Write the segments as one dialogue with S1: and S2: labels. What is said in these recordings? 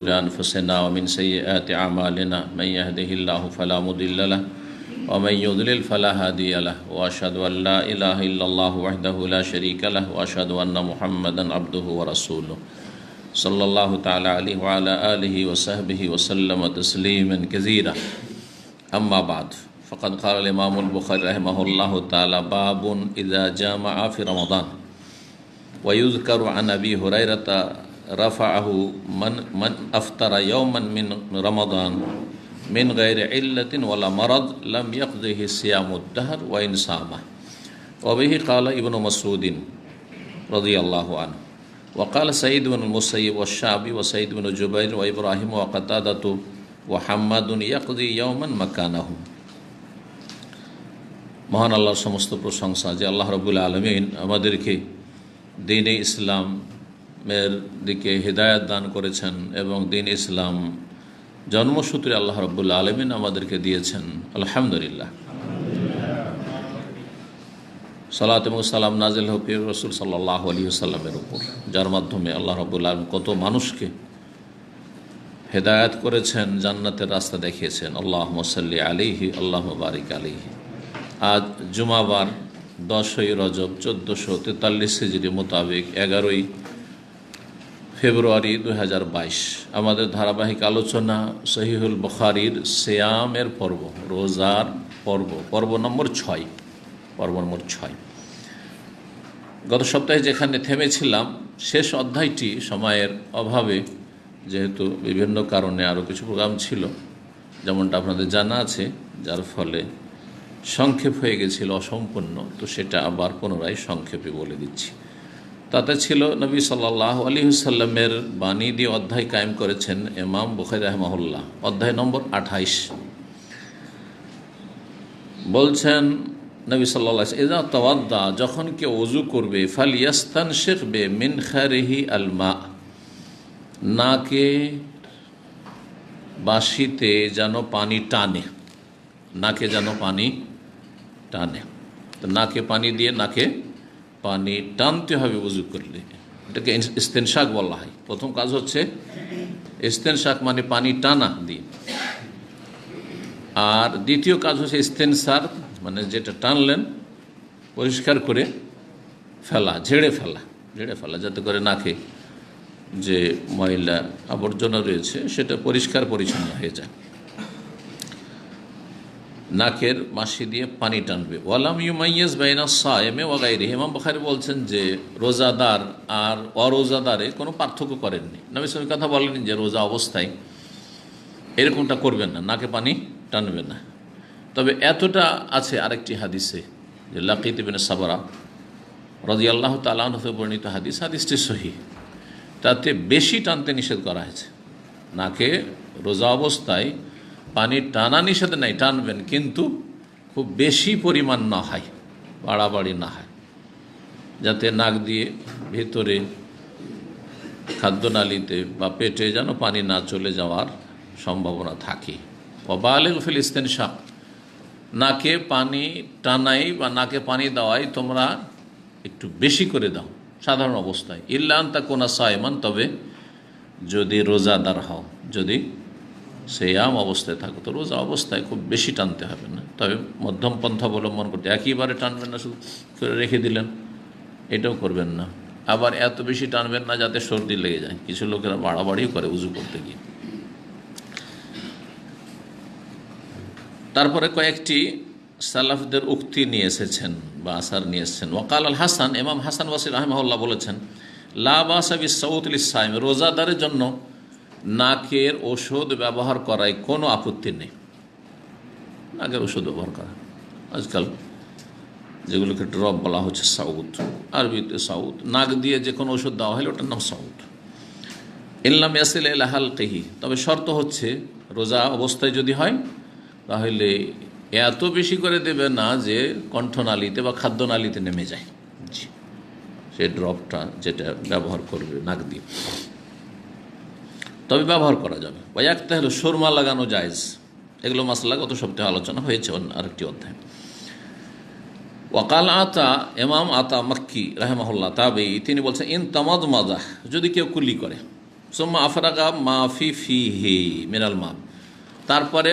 S1: أنفسنا ومن سيئات أعمالنا من يهده الله فلا مضل له ومن يضلل فلا هادي له وأشهد أن لا إله إلا الله وحده لا شريك له وأشهد أن محمدا عبده ورسوله صلى الله تعالى عليه وعلى آله وصحبه وسلم تسليما كثيرا أما بعد فقد قال الإمام البخاري رحمه الله تعالى باب إذا جامع في رمضان ويذكر عن أبي هريرة رفعه من أفطر يوما من رمضان من غير علة ولا مرض لم يقضه صيام الدهر وإن صامه وبه قال ابن مسعود رضي الله عنه وقال سعيد بن المسيب والشعبي وسعيد بن جبير وإبراهيم وقتادة وحماد يقضي يوما مكانه। মহান আল্লাহর সমস্ত প্রশংসা যে আল্লাহ রাব্বুল আলামিন আমাদেরকে দ্বীনে ইসলামের দিকে হিদায়াত দান করেছেন এবং দ্বীন ইসলাম জন্মসূত্রে আল্লাহ রাব্বুল আলামিন আমাদেরকে দিয়েছেন। আলহামদুলিল্লাহ। সালাত এবং সালাম নাজিল হোক প্রিয় রাসূল সাল্লাল্লাহু আলাইহি ওয়াসাল্লামের উপর, যার মাধ্যমে আল্লাহ রাব্বুল আলামিন কত মানুষকে হেদায়াত করেছেন, জান্নাতের রাস্তা দেখিয়েছেন। আল্লাহুম্মা সাল্লি আলাইহি আল্লাহুম্মা বারিক আলাইহি। আজ জুমাবার 10ই রজব 1443 হিজরি মোতাবেক 11ই ফেব্রুয়ারি 2022 আমাদের ধারাবাহিক আলোচনা সহিহুল বুখারীর সিয়ামের পর্ব, রোজার পর্ব নম্বর 6। গত সপ্তাহে যেখানে থেমেছিলাম, শেষ অধ্যায়টি সময়ের অভাবে, যেহেতু বিভিন্ন কারণে আরও কিছু প্রোগ্রাম ছিল যেমনটা আপনাদের জানা আছে, যার ফলে সংক্ষেপ হয়ে গেছিল, অসম্পূর্ণ। তো সেটা আবার পুনরায় সংক্ষেপে বলে দিচ্ছি। তাতে ছিল নবী সাল্লাল্লাহু আলাইহি ওয়াসাল্লামের বাণী দিয়ে অধ্যায় কায়েম করেছেন ইমাম বুখারী রাহিমাহুল্লাহ। অধ্যায় নম্বর 28 বলছেন নবী সাল্লাল্লাহু আলাইহি ওয়াসাল্লাম, ইযা তাওয়াদ্দা, যখন কেউ ওযু করবে, ফালইয়াস্তানশিক বে মিন খারিহি আল মা, নাকে বাঁশিতে যেন পানি টানে, নাকে যেন পানি টানে। তো নাকে পানি দিয়ে নাকে পানি টানতে হবে ওযু করলে। এটাকে ইস্তেনশাক বলা হয়। প্রথম কাজ হচ্ছে ইস্তেনশাক, মানে পানি টানা দিয়ে। আর দ্বিতীয় কাজ হচ্ছে ইস্তেনসার, মানে যেটা টানলেন পরিষ্কার করে ফেলা, ঝেড়ে ফেলা, যাতে করে নাকে যে ময়লা আবর্জনা রয়েছে সেটা পরিষ্কার পরিচ্ছন্ন হয়ে যায়। নাকের মাসি দিয়ে পানি টানবে। ওয়ালাম ইউমাইয়াজ বাইনা সায়েমে ওয়া গায়রিহি, ইমাম বুখারী বলছেন যে রোজাদার আর অরোজাদারে কোনো পার্থক্য করেননি। নবী সাল্লাল্লাহু আলাইহি ওয়াসাল্লাম কথা বলেননি যে রোজা অবস্থায় এরকমটা করবেন না, নাকে পানি টানবেন না। তবে এতটা আছে আরেকটি হাদিসে, যে লাকিত ইবনে সাবরা রাদিয়াল্লাহু তাআলা আনহু বর্ণিত হাদিসটি সহিহ। তাতে বেশি টানতে নিষেধ করা হয়েছে। নাকে রোজা অবস্থায় পানি টানা নিষেধ নাই, টানবেন, কিন্তু খুব বেশি পরিমাণ না হয়, বাড়াবাড়ি না হয়, যাতে নাক দিয়ে ভেতরে খাদ্যনালীতে বা পেটে যেন পানি না চলে যাওয়ার সম্ভাবনা থাকে। ওয়াবালিগ ফিল ইস্তিনশাক, নাকে পানি টানাই বা নাকে পানি দেওয়াই তোমরা একটু বেশি করে দাও সাধারণ অবস্থায়। ইল্লা আন তাকুনা সায়মান, তবে যদি রোজাদার হও, যদি সিয়াম অবস্থায় থাকো, তো রোজা অবস্থায় খুব বেশি টানতে হবে না। তবে মধ্যম পন্থা অবলম্বন করতে, একেবারে টানবেন না, শুধু করে রেখে দিলেন, এটাও করবেন না। আবার এত বেশি টানবেন না যাতে সর্দি লেগে যায়। কিছু লোকেরা বাড়াবাড়িও করে উজু করতে গিয়ে। তারপরে কয়েকটি সালাফদের উক্তি নিয়ে এসেছেন বা আসার নিয়ে এসেছেন। ওয়াকাল আল হাসান, ইমাম হাসান বসরি রাহিমাহুল্লাহ বলেছেন, লা বাসা বিস-সাউত লিস-সাইম, রোজাদারের জন্য নাকের ওষুধ ব্যবহার করায় কোনো আপত্তি নেই। নাকের ওষুধ ব্যবহার করা, আজকাল যেগুলোকে ড্রপ বলা হচ্ছে, সাউত, আরবিতে সাউত, নাক দিয়ে যে কোনো ওষুধ দেওয়া হলে ওটার নাম সাউত। ইল্লাম ইয়াসিল ইলা হালকিহি, তবে শর্ত হচ্ছে রোজা অবস্থায় যদি হয় তাহলে এত বেশি করে দেবে না যে কণ্ঠনালীতে বা খাদ্যনালীতে নেমে যায়। জি, সে ড্রপটা যেটা ব্যবহার করবে নাক দিয়ে, তবে ব্যবহার করা যাবে। বা একটা হলো সুরমা লাগানো জায়েজ। এগুলো মাসলা গত সপ্তাহে আলোচনা হয়েছে আরেকটি অধ্যায়। ওয়াকাল আতা, ইমাম আতা মক্কি রাহিমাহুল্লাহ তাবেঈ, তিনি বলছেন ইন তামাদমাদা, যদি কেউ কুলি করে, সুম্মা আফরাগা মাফি ফিহি মিনাল মা, তারপরে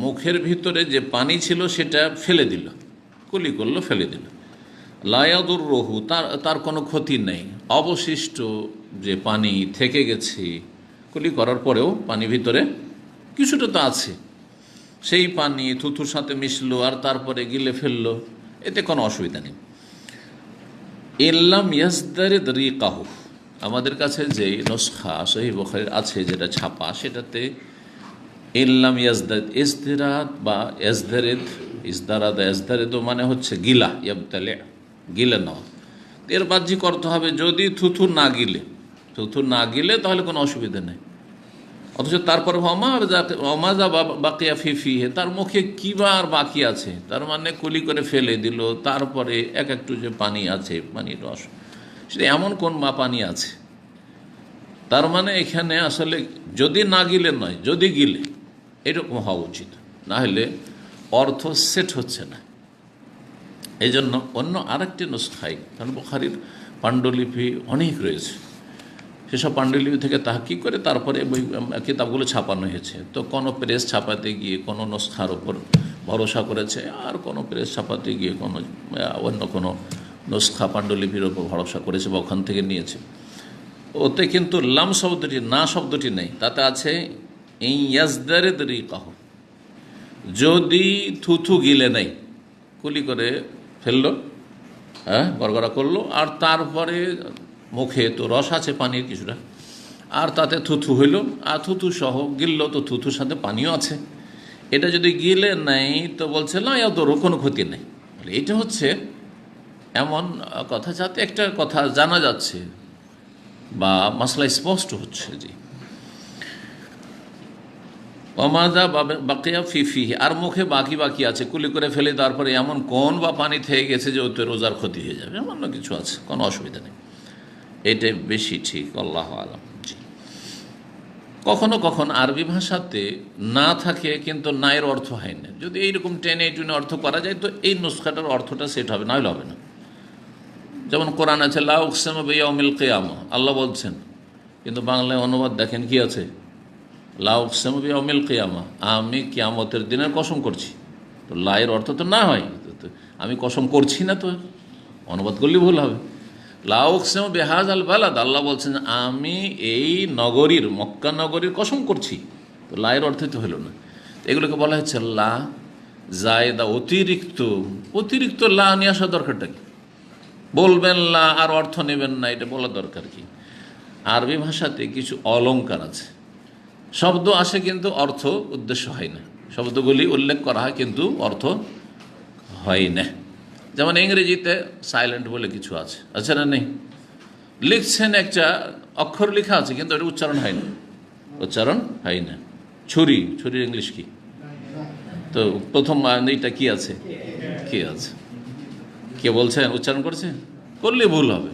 S1: মুখের ভিতরে যে পানি ছিল সেটা ফেলে দিল, কুলি করলো, ফেলে দিল। লায়াদুর রহু, তার কোনো ক্ষতি নেই। অবশিষ্ট যে পানি থেকে গেছে কুলি করার পরেও পানি ভিতরে কিছুটা তো আছে, সেই পানি থুথুর সাথে মিশলো আর তারপরে গিলে ফেললো, এতে কোনো অসুবিধা নেই। ইল্লাম ইয়াসদারিদ রিকাহু, আমাদের কাছে যে নুসখা সহিহ বুখারীর আছে যেটা ছাপা, সেটাতে ইল্লাম ইয়াজদারিদ, ইজদিরাদ বা ইয়াজদারিদ, ইজদারাদ ইয়াজদারিদ মানে হচ্ছে গিলা, ইয়াবতালি, গিলে নেওয়া। এর বাহ্যিক অর্থ হবে যদি থুথু না গিলে তাহলে কোনো অসুবিধা নেই। অথচ তারপরে অমাজা বাকিয়া ফিফিহে, তার মুখে কী বা আর বাকি আছে, তার মানে কুলি করে ফেলে দিল, তারপরে একটু যে পানি আছে, পানির রস, সেটা এমন কোন পানি আছে, তার মানে এখানে আসলে যদি না গিলে নয়, যদি গিলে, এরকম হওয়া উচিত, না হলে অর্থ সেট হচ্ছে না। এই জন্য অন্য আরেকটি নুসখাই, কারণ বুখারীর পাণ্ডুলিপি অনেক রয়েছে, সেসব পাণ্ডুলিপি থেকে তাহকিক করে তারপরে বই কিতাবগুলো ছাপানো হয়েছে। তো কোনো প্রেস ছাপাতে গিয়ে কোনো নুসখার ওপর ভরসা করেছে, আর কোনো প্রেস ছাপাতে গিয়ে অন্য কোনো নুসখা পাণ্ডুলিপির ওপর ভরসা করেছে বা ওখান থেকে নিয়েছে। ওতে কিন্তু লাম শব্দটি, না শব্দটি নেই, তাতে আছে ইয়াজদারিদ রিকাহু, যদি থুথু গিলে নেই, কুলি করে ফেললো, গড়গড়া করলো, আর তারপরে মুখে তো রস আছে পানির কিছুটা, আর তাতে থুথু হইল, আর থুথু সহ গিললো, তো থুথুর সাথে পানিও আছে, এটা যদি গিলে নেই তো বলছে না তোরও কোনো ক্ষতি নেই। এটা হচ্ছে এমন কথা যাতে একটা কথা জানা যাচ্ছে বা মাসলা স্পষ্ট হচ্ছে। জি, অমাদা বাকিয়া ফিফি, আর মুখে বাকি আছে, কুলি করে ফেলে তারপরে এমন কোন বা পানি থেকে গেছে যে ওতে রোজার ক্ষতি হয়ে যাবে, এমন কিছু আছে, কোনো অসুবিধা নেই, এটা বেশি ঠিক, আল্লাহু আলাম। জি, কখনো কখনো আরবি ভাষাতে না থাকে কিন্তু নায়ের অর্থ হয় না, যদি এইরকম টেনে টুনে অর্থ করা যায় তো এই নুসখাটার অর্থটা সেট হবে, নাহলে হবে না। যেমন কোরআন আছে লা উকসিমু বিয়াউমিল কিয়ামা, আল্লাহ বলছেন, কিন্তু বাংলায় অনুবাদ দেখেন কি আছে, লা উকসিমু বিয়াউমিল কিয়ামা, আমি কিয়ামতের দিনের কসম করছি। তো লায়ের অর্থ তো না হয়, আমি কসম করছি না, তো অনুবাদ করলে ভুল হবে। লা উকসিমু বিহাযাল বালাদ, আল্লাহ বলছেন আমি এই নগরীর, মক্কা নগরীর কসম করছি, তো লায়ের অর্থ তো হলো না। এগুলোকে বলা হচ্ছে লা জায়দা, অতিরিক্ত লা নিয়ে আসা দরকারটা কি, বলবেন লা আর অর্থ নেবেন না, এটা বলা দরকার কি। আরবি ভাষাতে কিছু অলংকার আছে, শব্দ আসে কিন্তু অর্থ উদ্দেশ্য হয় না, শব্দগুলি উল্লেখ করা হয় কিন্তু অর্থ হয় না। যেমন ইংরেজিতে সাইলেন্ট বলে কিছু আছে না, নেই, লিখছেন একটা অক্ষর লেখা আছে কিন্তু এটা উচ্চারণ হয় না। ছুরির ইংলিশ কি, তো প্রথম এইটা কি আছে, কে বলছেন, উচ্চারণ করছে, করলে ভুল হবে।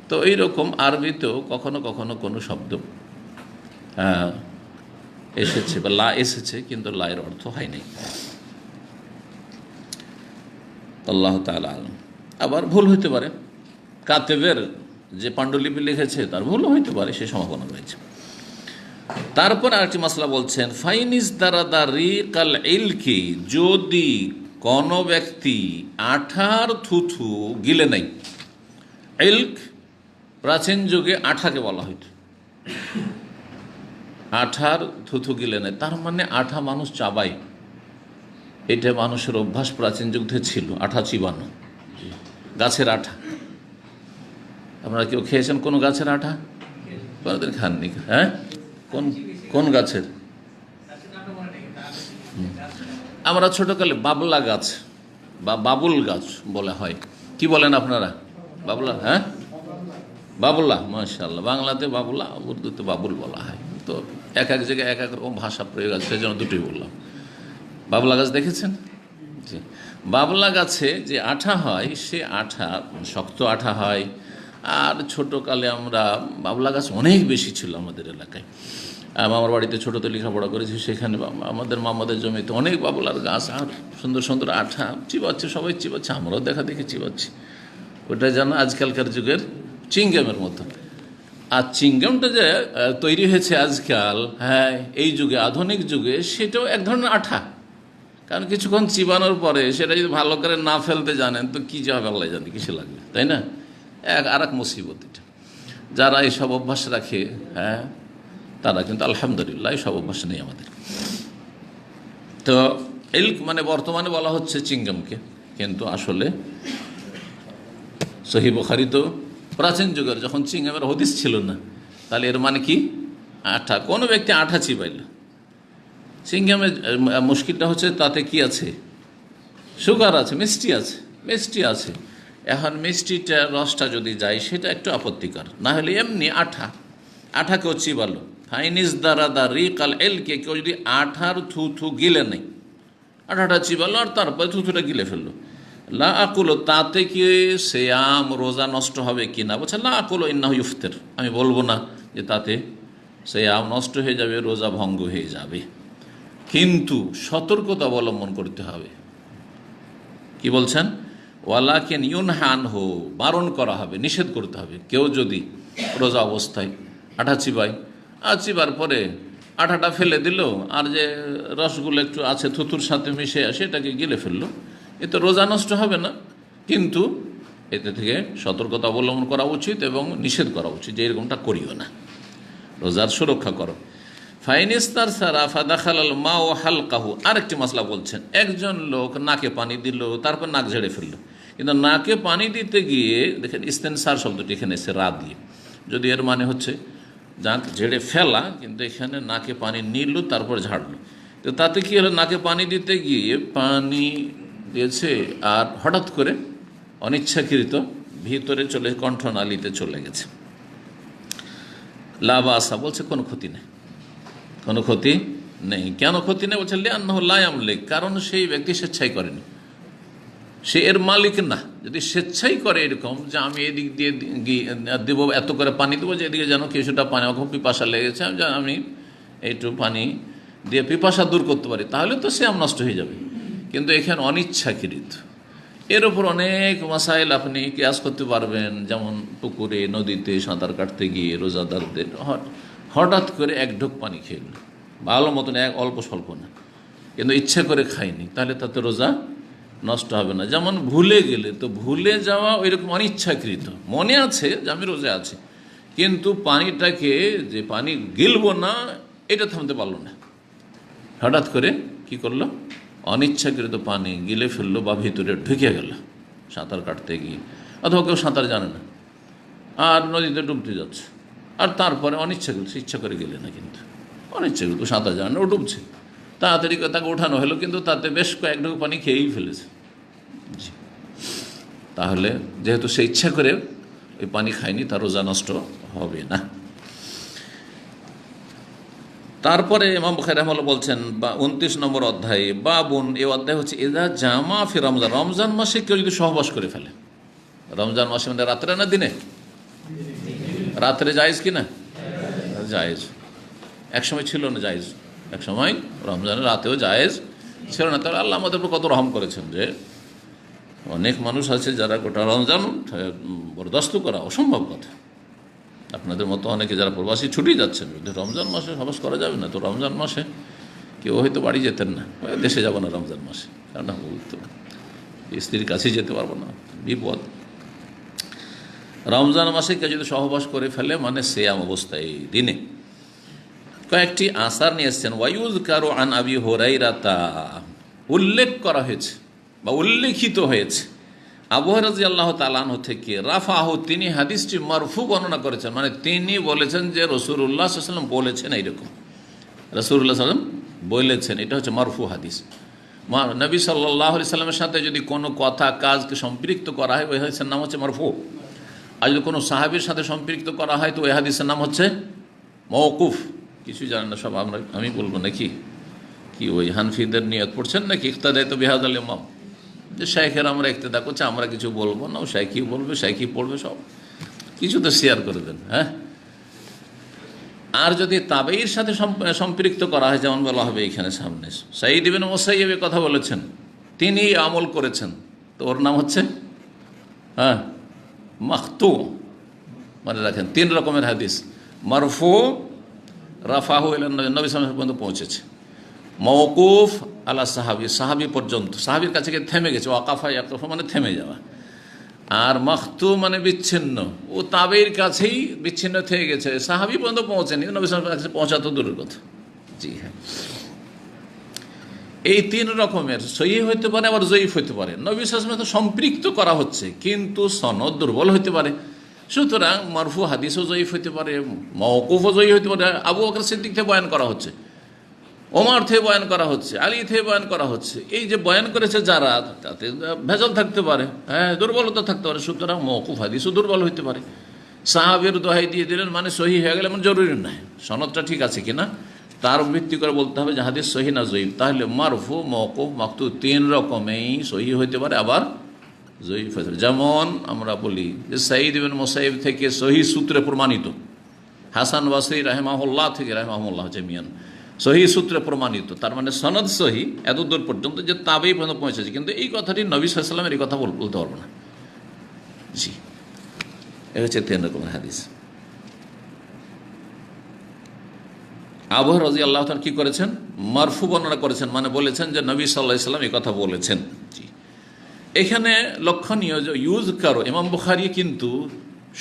S1: তো এইরকম আরবিতেও কখনো কখনো কোনো শব্দ এসেছে বা লা এসেছে কিন্তু লায়ের অর্থ হয় নাই, আল্লাহ তাআলা আলাম। আবার ভুল হইতে পারে, কাতেবের যে পাণ্ডুলিপি লিখেছে তার ভুলও হইতে পারে, সে সম্ভাবনা রয়েছে। তারপর আরেকটি মাসলা বলছেন, ফাইনিস দারাদা রিকাল ইলকি, যদি কোন ব্যক্তি আঠার থুথু গিলে নেই, ইলক প্রাচীন যুগে আঠাকে বলা হইত, আঠার থুথু গিলে নেয়, তার মানে আঠা মানুষ চাবায়, এটা মানুষের অভ্যাস প্রাচীন যুগ থেকে ছিল, আঠা চিবানো, গাছের আঠা। আপনারা কেউ খেয়েছেন কোনো গাছের আঠা? কোনোদিন খাননি? হ্যাঁ, কোন গাছের? আমরা ছোটকালে বাবলা গাছ বা বাবুল গাছ বলা হয়, কি বলেন আপনারা? বাবলা, হ্যাঁ বাবুলা, মাশাআল্লাহ, বাংলাতে বাবুলা, উর্দুতে বাবুল বলা হয়। তো এক এক জায়গায় এক এক রকম ভাষা প্রয়োগ আছে, সেজন্য দুটোই বললাম। বাবলা গাছ দেখেছেন? জি, বাবলা গাছে যে আঠা হয় সে আঠা শক্ত আঠা হয়। আর ছোটোকালে আমরা, বাবলা গাছ অনেক বেশি ছিল আমাদের এলাকায়, মামার বাড়িতে ছোটোতে লেখাপড়া করেছি, সেখানে আমাদের মামাদের জমিতে অনেক বাবলার গাছ, আর সুন্দর সুন্দর আঠা চিবাচ্ছে, সবাই চিবাচ্ছে, আমরাও দেখা দেখি চিবাচ্ছি। ওটা যেন আজকালকার যুগের চিংগামের মতো। আর চিংগামটা যে তৈরি হয়েছে আজকাল, হ্যাঁ, এই যুগে, আধুনিক যুগে, সেটাও এক ধরনের আঠা। কারণ কিছুক্ষণ চিবানোর পরে সেটা যদি ভালো করে না ফেলতে জানেন তো কী যে হবে আল্লাহ জানে, কিসে লাগবে, তাই না? আর এক মুসিবত এটা। যারা এইসব অভ্যাস রাখে, হ্যাঁ, তারা কিন্তু আলহামদুলিল্লাহ এইসব অভ্যাস নেই আমাদের। তো ইলক মানে বর্তমানে বলা হচ্ছে চিংগামকে, কিন্তু আসলে সহিহ বুখারী তো প্রাচীন যুগের, যখন চিংগামের হদিস ছিল না, তাহলে এর মানে কি? আঠা। কোনো ব্যক্তি আঠা চিবাইল, চিংগামের মুশকিলটা হচ্ছে তাতে কি আছে? সুগার আছে, মিষ্টি আছে। এখন মিষ্টিটা, রসটা যদি যায় সেটা একটু আপত্তিকর, না হলে এমনি আঠাকেও চিবালো। ফাইনিস দ্বারা দা রিকাল এলকে, কেউ যদি আঠার থুথু গিলে নেই, আঠাটা চিবালো আর তারপরে থুথুটা গিলে ফেললো, লা আকুলো, তাতে কি সিয়াম, রোজা নষ্ট হবে কি না? বলছে লা আকুলো ইন্নাহু ইফতির, আমি বলবো না যে তাতে সিয়াম নষ্ট হয়ে যাবে, রোজা ভঙ্গ হয়ে যাবে, কিন্তু সতর্কতা অবলম্বন করতে হবে। কি বলছেন? ওয়ালাকিন ইউনহান হো, বারণ করা হবে, নিষেধ করতে হবে। কেউ যদি রোজা অবস্থায় আঠা চিবায়, আর চিবার পরে আঠাটা ফেলে দিল, আর যে রসগুলো একটু আছে থুতুর সাথে মিশে সেটাকে গিলে ফেললো, এতে রোজা নষ্ট হবে না, কিন্তু এতে থেকে সতর্কতা অবলম্বন করা উচিত এবং নিষেধ করা উচিত যে এরকমটা করিও না, রোজার সুরক্ষা করো। ফাইনিস্তার সারা ফাদাখালাল মা ও হালকাহু, আরেকটি মাসলা বলছেন, একজন লোক নাকে পানি দিল, তারপর নাক ঝেড়ে ফেললো, কিন্তু নাকে পানি দিতে গিয়ে দেখেন ইস্তেনসার শব্দটি এখানে এসে রা দিয়ে, যদি এর মানে হচ্ছে নাক ঝেড়ে ফেলা, কিন্তু এখানে নাকে পানি নিল তারপর ঝাড়লো, তো তাতে কি হলো? নাকে পানি দিতে গিয়ে পানি দিয়েছে আর হঠাৎ করে অনিচ্ছাকৃত ভিতরে চলে, কণ্ঠনালীতে চলে গেছে। লাভ আসা, বলছে কোনো ক্ষতি নেই, কোনো ক্ষতি নেই। কেন ক্ষতি নেই? বলছে লিআন্নাহু লা ইয়ামলিক, কারণ সেই ব্যক্তি স্বেচ্ছাই করেনি, সে এর মালিক না। যদি স্বেচ্ছাই করে এরকম যে আমি এদিক দিয়ে দেবো, এত করে পানি দেবো যে এদিকে যেন কিছুটা পানি, খুব পিপাসা লেগেছে, আমি একটু পানি দিয়ে পিপাসা দূর করতে পারি, তাহলে তো সিয়াম নষ্ট হয়ে যাবে। কিন্তু এখানে অনিচ্ছাকৃত, এর ওপর অনেক মাসাইল আপনি কিয়াস করতে পারবেন, যেমন পুকুরে, নদীতে সাঁতার কাটতে গিয়ে রোজাদারদের হঠাৎ করে এক ঢোক পানি খেয়ে নিল, ভালো মতন, এক অল্প স্বল্প না, কিন্তু ইচ্ছা করে খায়নি, তাহলে তাতে রোজা নষ্ট হবে না। যেমন ভুলে গেলে, তো ভুলে যাওয়া ওই রকম অনিচ্ছাকৃত, মনে আছে যে আমি রোজা আছি, কিন্তু পানিটাকে যে পানি গিলবো না এটা থামতে পারলো না, হঠাৎ করে কি করলো? অনিচ্ছাকৃত পানি গিলে ফেললো বা ভিতরে ঢুকে গেল সাঁতার কাটতে গিয়ে, অথবা কেউ সাঁতার জানে না আর নদীতে ডুবতে যাচ্ছে, আর তারপরে অনিচ্ছাকৃত, ইচ্ছা করে গেলে না, কিন্তু অনিচ্ছাকৃত, সাঁতার জানে না, ও ডুবছে, তাড়াতাড়ি করে তাকে ওঠানো হলো, কিন্তু তাতে বেশ কয়েক ঢোক পানি খেয়েই ফেলেছে। তাহলে যেহেতু সে ইচ্ছা করে ওই পানি খায়নি, তার রোজা নষ্ট হবে না। তারপরে ইমাম বুখারী রাহিমাহুল্লাহ বলছেন, বা 29 নম্বর অধ্যায়ে, বাবুন, এই অধ্যায় হচ্ছে ইযা জামা ফি রমজান, রমজান মাসে কেউ যদি সহবাস করে ফেলে, রমজান মাসে মানে রাত্রে না দিনে? রাত্রে জায়েজ কি না? জায়েজ। একসময় ছিল না জায়েজ, একসময় রমজানের রাতেও জায়েজ ছিল না। তাহলে আল্লাহ আমাদের উপর কত রহম করেছেন যে অনেক মানুষ আছে যারা গোটা রমজান বরদাস্ত করা অসম্ভব কথা। আপনাদের মতো অনেকে যারা প্রবাসী ছুটি যাচ্ছেন, যদি রমজান মাসে সবাস করা যাবে না, তো রমজান মাসে কেউ হয়তো বাড়ি যেতেন না, দেশে যাব না রমজান মাসে, কারণ তো স্ত্রীর কাছেই যেতে পারবো না, বিপদ। রমজান মাসে কেউ যদি সহবাস করে ফেলে, মানে সিয়াম অবস্থায় দিনে, কয়েকটি আসার নিয়ে এসছেন। ওয়ায়ুযকারু আন আবি হুরায়রাতা, উল্লেখ করা হয়েছে বা উল্লেখিত হয়েছে আবু হুরায়রা রাদিয়াল্লাহু তাআলা আনহু থেকে, রাফাহু, তিনি হাদিসটি মারফু বর্ণনা করেছেন, মানে তিনি বলেছেন যে রাসূলুল্লাহ সাল্লাল্লাহু আলাইহি ওয়াসাল্লাম বলেছেন, এইরকম রাসূলুল্লাহ সাল্লাল্লাহু আলাইহি ওয়াসাল্লাম বলেছেন, এটা হচ্ছে মারফু হাদিস। নবী সাল্লাল্লাহু আলাইহি সাল্লামের সাথে যদি কোনো কথা কাজকে সম্পৃক্ত করা হয়, ওই হাদিসের নাম হচ্ছে মারফু। আর যদি কোনো সাহাবীর সাথে সম্পৃক্ত করা হয়, তো ওই হাদিসের নাম হচ্ছে মওকুফ। কিছুই জানেন না সব, আমি বলবো নাকি? কি ওই হানফিদের নিয়ত পড়ছেন নাকি? ইক্তাদাইতু বিহাযাল ইমাম, যে শাইখের আমরা ইক্তেদা করছে, আমরা কিছু বলবো না, ও শাইখই বলবে, শাইখই পড়বে, সব কিছু তো শেয়ার করে দেন। হ্যাঁ, আর যদি তাবেঈর সাথে সম্পৃক্ত করা হয়, যেমন বলা হবে এখানে সামনে, সাঈদ ইবনে মুসাইয়্যিব কথা বলেছেন, তিনি আমল করেছেন, তো ওর নাম হচ্ছে মাখতু, মনে রাখেন 3 রকমের হাদিস। মারফু, রাফাহু ইলা নবী সাল্লাল্লাহু আলাইহি ওয়াসাল্লাম পর্যন্ত পৌঁছেছে। মওকুফ আলা সাহাবী, সাহাবী পর্যন্ত, সাহাবীর কাছে গিয়ে থেমে গেছে। ওয়াকাফা ইয়াকফা মানে থেমে যাওয়া। আর মাখতু মানে বিচ্ছিন্ন, ও তাবেঈর কাছেই বিচ্ছিন্ন থেকে গেছে, সাহাবী পর্যন্ত পৌঁছেনি, নবী সাল্লাল্লাহু আলাইহি ওয়াসাল্লামের কাছে পৌঁছা তো দূরের কথা। জি হ্যাঁ, এই 3 রকমের সহিহ হইতে পারে, আবার জয়ীফ হইতে পারে। নবী সাল্লাল্লাহু আলাইহি ওয়াসাল্লাম সম্পৃক্ত করা হচ্ছে, কিন্তু সনদ দুর্বল হইতে পারে। সুতরাং মারফু হাদিসও জয়ীফ হইতে পারে, মওকুফও জয়ীফ হইতে পারে। আবু বকর সিদ্দিক থেকে বয়ান করা হচ্ছে, ওমর থেকে বয়ান করা হচ্ছে, আলী থেকে বয়ান করা হচ্ছে। এই যে বয়ান করেছে যারা, তাতে ভেজাল থাকতে পারে, হ্যাঁ, দুর্বলতা থাকতে পারে। সুতরাং মওকুফ হাদিসও দুর্বল হইতে পারে। সাহাবের দোহাই দিয়ে দিলেন মানে সহি হয়ে গেলে এমন জরুরি নয়, সনদটা ঠিক আছে কিনা তার ভিত্তি করে বলতে হবে যে হাদিস সহি না জয়ীফ। তাহলে মারফু, মওকুফ, মাকতু 3 রকমেই সহি হইতে পারে, আবার জয়ীফ হইতে পারে। যেমন আমরা বলি যে সাঈদ ইবনে মুসাইয়্যিব থেকে সহি সূত্রে প্রমাণিত, হাসান বসরি রাহিমাহুল্লাহ থেকে রাহিমাহুল্লাহ জামিয়ান সহি সূত্রে প্রমাণিত, তার মানে সনদ সহি এত দূর পর্যন্ত যে তাবেই পর্যন্ত পৌঁছেছে। কিন্তু এই কথাটি নবী সাল্লাল্লাহু আলাইহি ওয়াসাল্লামের এই কথা বলতে পারবো না। জি, এ হচ্ছে 3 রকমের হাদিস। আবু হুরায়রা রাদিয়াল্লাহু তাআলা কি করেছেন? মারফু বর্ণনা করেছেন, মানে বলেছেন যে নবী সাল্লাল্লাহু আলাইহি ওয়াসাল্লাম এই কথা বলেছেন। জি, এখানে লক্ষণীয় যে ইউজকার, ইমাম বুখারী কিন্তু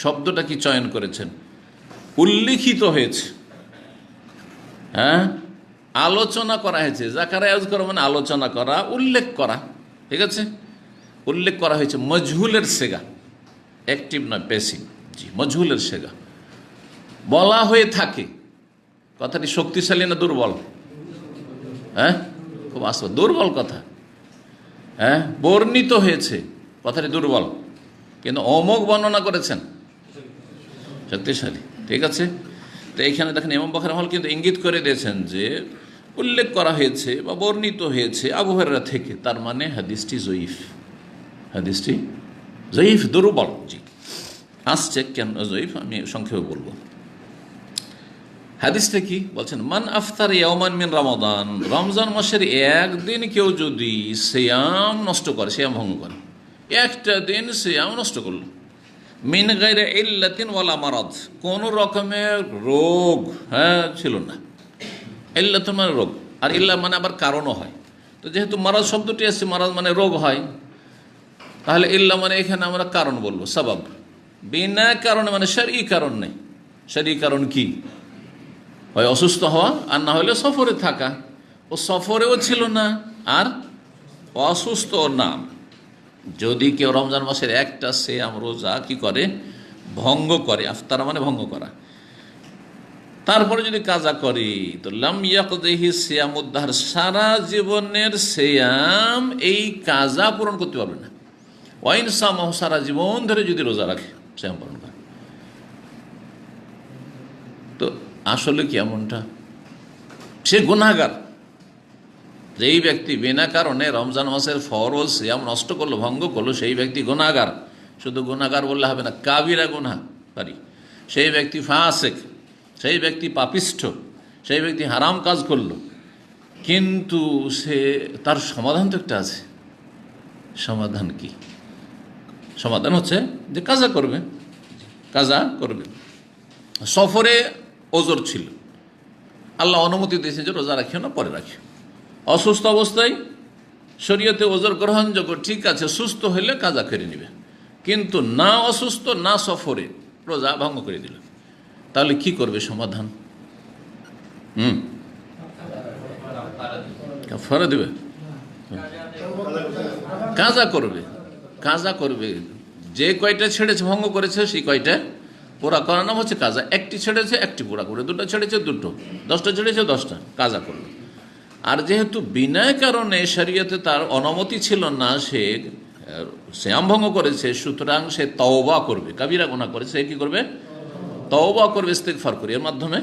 S1: শব্দটা কি চয়ন করেছেন, উল্লিখিত হয়েছে, হ্যাঁ, আলোচনা করা হয়েছে। যাকারা ইউজকার মানে আলোচনা করা, উল্লেখ করা, ঠিক আছে, উল্লেখ করা হয়েছে মজহুলের সেগা, অ্যাক্টিভ নয়, প্যাসিভ। জি, মজহুলের সেগা বলা হয়ে থাকে। কথাটি শক্তিশালী না দুর্বল? হ্যাঁ, খুব আসল দুর্বল কথা। হ্যাঁ, বর্ণিত হয়েছে, কথাটি দুর্বল, কিন্তু অমোঘ বর্ণনা করেছেন শক্তিশালী, ঠিক আছে। তো এইখানে দেখেন ইমাম বুখারী রাহিমাহুল্লাহ কিন্তু ইঙ্গিত করে দিয়েছেন যে উল্লেখ করা হয়েছে বা বর্ণিত হয়েছে আবু হুরায়রা থেকে, তার মানে হাদিসটি জয়ীফ, হাদিসটি জয়ীফ, দুর্বল। জি, আসছে কেন জয়ীফ আমি সংক্ষেপে বলবো। হাদিসটা কি বলছেন? মান আফতার ইয়াওমান মিন রমাদান, রমজান মাসের একদিন কেউ যদি সিয়াম নষ্ট করে, সিয়াম ভঙ্গ করে, একটা দিন সিয়াম নষ্ট করলো, মিন গায়রি ইল্লাতিন ওয়ালা মারাদ, কোন রকমের রোগ, হ্যাঁ, ছিল না। ইল্লাতুন মানে রোগ, আর ইল্লা মানে আবার কারণও হয়। তো যেহেতু মারাদ শব্দটি আসছে, মারাদ মানে রোগ হয়, তাহলে ইল্লা মানে এখানে আমরা কারণ বলবো, সাবাব। বিনা কারণে মানে শরঈ কারণ নেই। শরঈ কারণ কি? হয় অসুস্থ হওয়া, আর না হলে সফরে থাকা। ও সফরেও ছিল না আর অসুস্থ না। যদি কেউ রমজান মাসের একটা সিয়াম রোজা কি করে, ভঙ্গ করে, আফতার মানে ভঙ্গ করা, তারপরে যদি কাজা করে, তো লাম ইয়াকদিহি সিয়ামুদ দাহর, সারা জীবনের সিয়াম এই কাজা পূরণ করতে পারবে না। ওয়াইন সামাহু, সারা জীবন ধরে যদি রোজা রাখে, সিয়াম পালন করে। তো আসলে কি এমনটা? সে গুনাহগার। যেই ব্যক্তি বিনা কারণে রমজান মাসের ফরজ সিয়াম নষ্ট করলো, ভঙ্গ করলো, সেই ব্যক্তি গুনাহগার। শুধু গুনাহগার বললে হবে না, কাবিরা গুনাহগারি। সেই ব্যক্তি ফাসিক, সেই ব্যক্তি পাপিষ্ঠ, সেই ব্যক্তি হারাম কাজ করলো। কিন্তু সে, তার সমাধান তো একটা আছে। সমাধান কি? সমাধান হচ্ছে যে কাজা করবে, কাজা করবে। সফরে ওজর ছিল, আল্লাহ অনুমতি দিয়েছে যে রোজা রাখিও না, পরে রাখিও। অসুস্থ অবস্থায় শরীয়তে ওজর গ্রহণযোগ্য, ঠিক আছে, সুস্থ হইলে কাজা করে নিবে। কিন্তু না অসুস্থ না সফরে, রোজা ভঙ্গ করে দিল, তাহলে কি করবে? সমাধান কাফারা দিবে, কাজা করবে, কাজা করবে। যে কয়টা ছেড়েছে, ভঙ্গ করেছে, সেই কয়টা পুরা করার নাম হচ্ছে কাজা। একটি ছেড়েছে, একটি পুরা করে, দুটো ছেড়েছে, দুটো, 10টা ছেড়েছে, 10টা কাজা করলো। আর যেহেতু বিনা কারণে শরীয়তে তার অনুমতি ছিল না, সে সিয়াম ভঙ্গ করেছে, সুতরাং সে তওবা করবে। কাবিরা গুনাহ করেছে, সে কি করবে? তওবা করবে, ইস্তিগফার করে, এর মাধ্যমে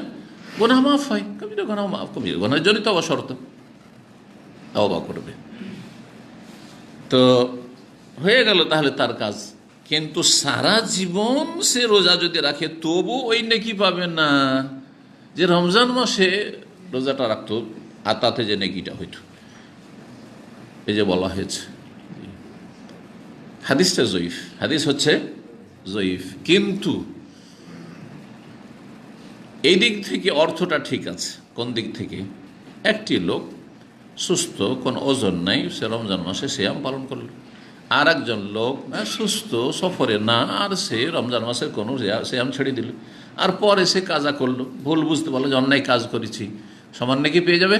S1: গুনাহ মাফ হয়। কাবিরা গুনাহ মাফ, কবিরা গুনাহের জন্য তওবা শর্ত, তওবা করবে। তো হয়ে গেল তাহলে তার কাজ। কিন্তু সারা জীবন সে রোজা যদি রাখে, তবু ওই নেকি পাবে না যে রমজান মাসে রোজাটা রাখতো, আর তাতে যে নেকিটা হইত। এই যে বলা হয়েছে, হাদিসটা জয়ীফ, হাদিস হচ্ছে জয়ীফ। কিন্তু এই দিক থেকে অর্থটা ঠিক আছে। কোন দিক থেকে? একটি লোক সুস্থ, কোনো ওজন নাই, সে রমজান মাসে সিয়াম পালন করল। আর একজন লোক সুস্থ, সফরে না, আর সে রমজান মাসের কোনো সিয়াম ছেড়ে দিল, আর পরে সে কাজা করলো, ভুল বুঝতে পারলো যে অন্যায় কাজ করেছি, সমান নেকি পেয়ে যাবে?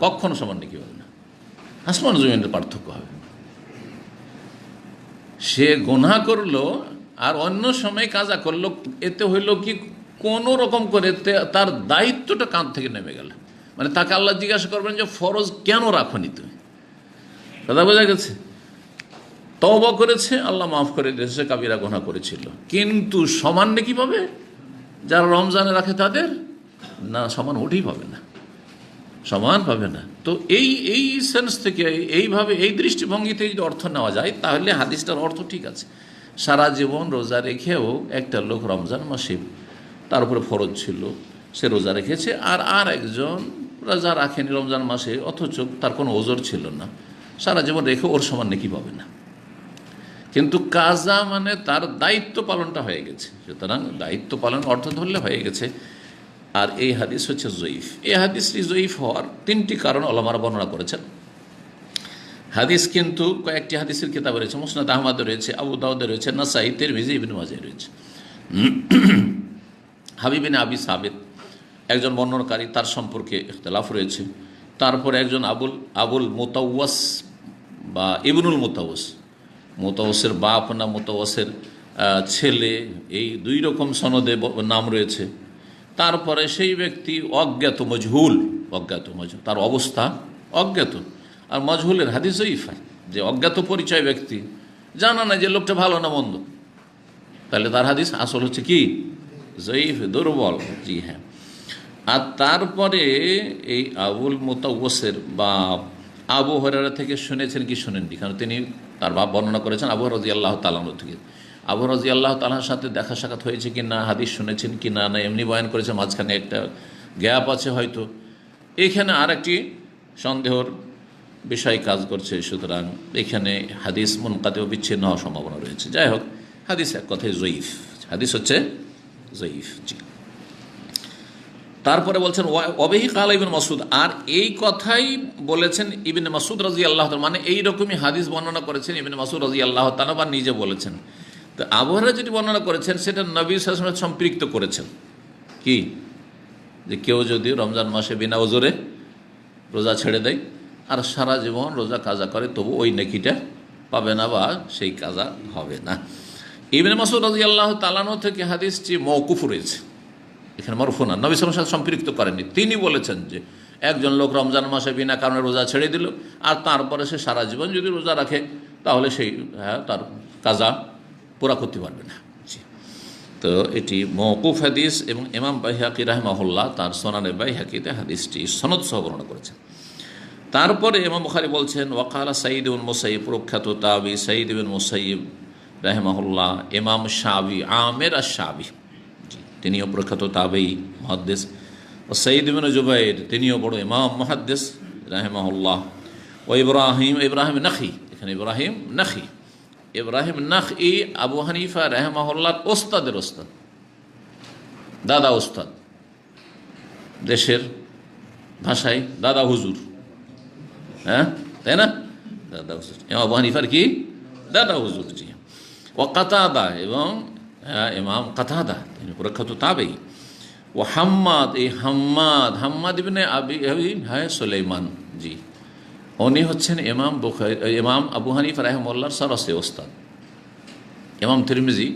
S1: কখনো সমান নেকি হবে না, আসমান জমিনের পার্থক্য হবে। সে গুনাহ করলো আর অন্য সময় কাজা করলো, এতে হইল কি, কোনো রকম করে তার দায়িত্বটা কাঁধ থেকে নেমে গেল। মানে তাকে আল্লাহ জিজ্ঞাসা করবেন যে ফরজ কেন রাখনি তুমি? কথা বোঝা গেছে? তওবা করেছে, আল্লাহ মাফ করে দিয়েছে, কাবিরা গুনাহ করেছিল, কিন্তু সমান নেকি পাবে যারা রমজানে রাখে তাদের? না, সমান ওঠেই পাবে না, সমান পাবে না। তো এই সেন্স থেকে, এইভাবে, এই দৃষ্টিভঙ্গি থেকে যদি অর্থ নেওয়া যায়, তাহলে হাদিসটার অর্থ ঠিক আছে। সারা জীবন রোজা রেখেও একটা লোক রমজান মাসে তার উপরে ফরজ ছিল, সে রোজা রেখেছে, আর একজন রোজা রাখেনি রমজান মাসে, অথচ তার কোনো ওজর ছিল না, সারা জীবন রেখে ওর সমান নেকি পাবে না। কিন্তু কাজা মানে তার দায়িত্ব পালনটা হয়ে গেছে, সুতরাং দায়িত্ব পালন অর্থ ধরলে হয়ে গেছে। আর এই হাদিস হচ্ছে জয়ীফ। এই হাদিসটি জয়ীফ হওয়ার তিনটি কারণ ওলামারা বর্ণনা করেছেন। হাদিস কিন্তু কয়েকটি হাদিসের কিতাবে রয়েছে, মুসনাদ আহমদে রয়েছে, আবু দাউদে রয়েছে, নাসাই, তিরমিজি, ইবনে মাজাহ রয়েছে। হাবিব বিন আবি সাবিত একজন বর্ণনাকারী, তার সম্পর্কে ইখতিলাফ রয়েছে। তারপরে একজন আবুল মুতাওয়াস বা ইবনুল মুতাওয়াস, মুতাওয়াসের বাপ না মুতাওয়াসের ছেলে, এই দুই রকম সনদে নাম রয়েছে। তারপরে সেই ব্যক্তি অজ্ঞাত, মজহুল, তার অবস্থা অজ্ঞাত। আর মজহুলের হাদিস জয়ীফ হয়, যে অজ্ঞাত পরিচয় ব্যক্তি, জানা না যে লোকটা ভালো না মন্দ, তাহলে তার হাদিস আসল হচ্ছে কি? জয়ীফ, দুর্বল। জি হ্যাঁ। আর তারপরে এই আবুল মুতাওয়াসের বাপ আবু হুরায়রা থেকে শুনেছেন কি শুনেননি, কারণ তিনি, তার বাপ বর্ণনা করেছেন আবু রাদিয়াল্লাহু তাআলা আনহু থেকে। আবু রাদিয়াল্লাহু তাআলার সাথে দেখা সাক্ষাৎ হয়েছে কি না, হাদিস শুনেছেন কি না, না এমনি বয়ান করেছে, মাঝখানে একটা গ্যাপ আছে হয়তো, এখানে আর একটি সন্দেহর বিষয় কাজ করছে। সুতরাং এখানে হাদিস মুনকাতি ও বিচ্ছিন্ন হওয়ার সম্ভাবনা রয়েছে। যাই হোক, হাদিস এক কথায় জয়ীফ, হাদিস হচ্ছে জয়ীফ। জি। তারপরে বলছেন ওয়াবিহি কালা ইবনে মাসউদ, আর এই কথাই বলেছেন ইবনে মাসউদ রাদিয়াল্লাহু তাআলা, মানে এইরকমই হাদিস বর্ণনা করেছেন ইবনে মাসউদ রাদিয়াল্লাহু তাআলা, বা নিজে বলেছেন। তো আবু হুরায়রা যেটি বর্ণনা করেছেন সেটা নবী সাল্লাল্লাহু আলাইহি ওয়াসাল্লাম সম্পৃক্ত করেছেন কি, যে কেউ যদি রমজান মাসে বিনা ওজরে রোজা ছেড়ে দেয় আর সারা জীবন রোজা কাজা করে, তবু ওই নেকিটা পাবে না, বা সেই কাজা হবে না। ইবনে মাসউদ রাদিয়াল্লাহু তাআলা থেকে হাদিসটি মওকুফ রয়েছে, এখানে মারফু না, নবী সাল্লাল্লাহু আলাইহি ওয়াসাল্লাম সম্পৃক্ত করেননি। তিনি বলেছেন যে একজন লোক রমজান মাসে বিনা কারণে রোজা ছেড়ে দিল, আর তারপরে সে সারা জীবন যদি রোজা রাখে, তাহলে সেই তার কাজা পুরা করতে পারবে না। তো এটি মওকুফ হাদিস, এবং ইমাম বাইহাকি রাহিমাহুল্লাহ তার সুনানে বাইহাকিতে হাদিসটি সনদ সহ বর্ণনা করেছেন। তারপরে ইমাম বুখারী বলছেন ওয়াকালা সাঈদ ইবনে মুসাইয়িব, প্রখ্যাত তাবি সাঈদ ইবনে মুসাইয়িব রাহিমাহুল্লাহ, ইমাম শাবি, আমের আশ-শাবি, তিনিও প্রখ্যাত তাবেঈ মুহাদ্দিস। ও সাঈদ ইবনে জুবাইর, তিনিও বড় ইমাম মুহাদ্দিস রাহিমাহুল্লাহ। ও ইব্রাহিম নাখি, এখানে ইব্রাহিম নাখই আবু হানিফা রাহিমাহুল্লাহর ওস্তাদের ওস্তাদ, দাদা ওস্তাদ, দেশের ভাষায় দাদা হুজুর, হ্যাঁ তাই না, দাদা হুজুর, আবু হানিফার কি দাদা হুজুর। জি। ও কাতাদা, এবং ইমাম কাতাদা, তিনি প্রখ্যাত তাবেঈ। ও হাম্মাদ, এই হাম্মাদ ইবনে আবি সুলাইমান, জি, উনি হচ্ছেন ইমাম আবু হানিফা রাহিমাহুল্লাহর সরাসরি ওস্তাদ। ইমাম তিরমিজি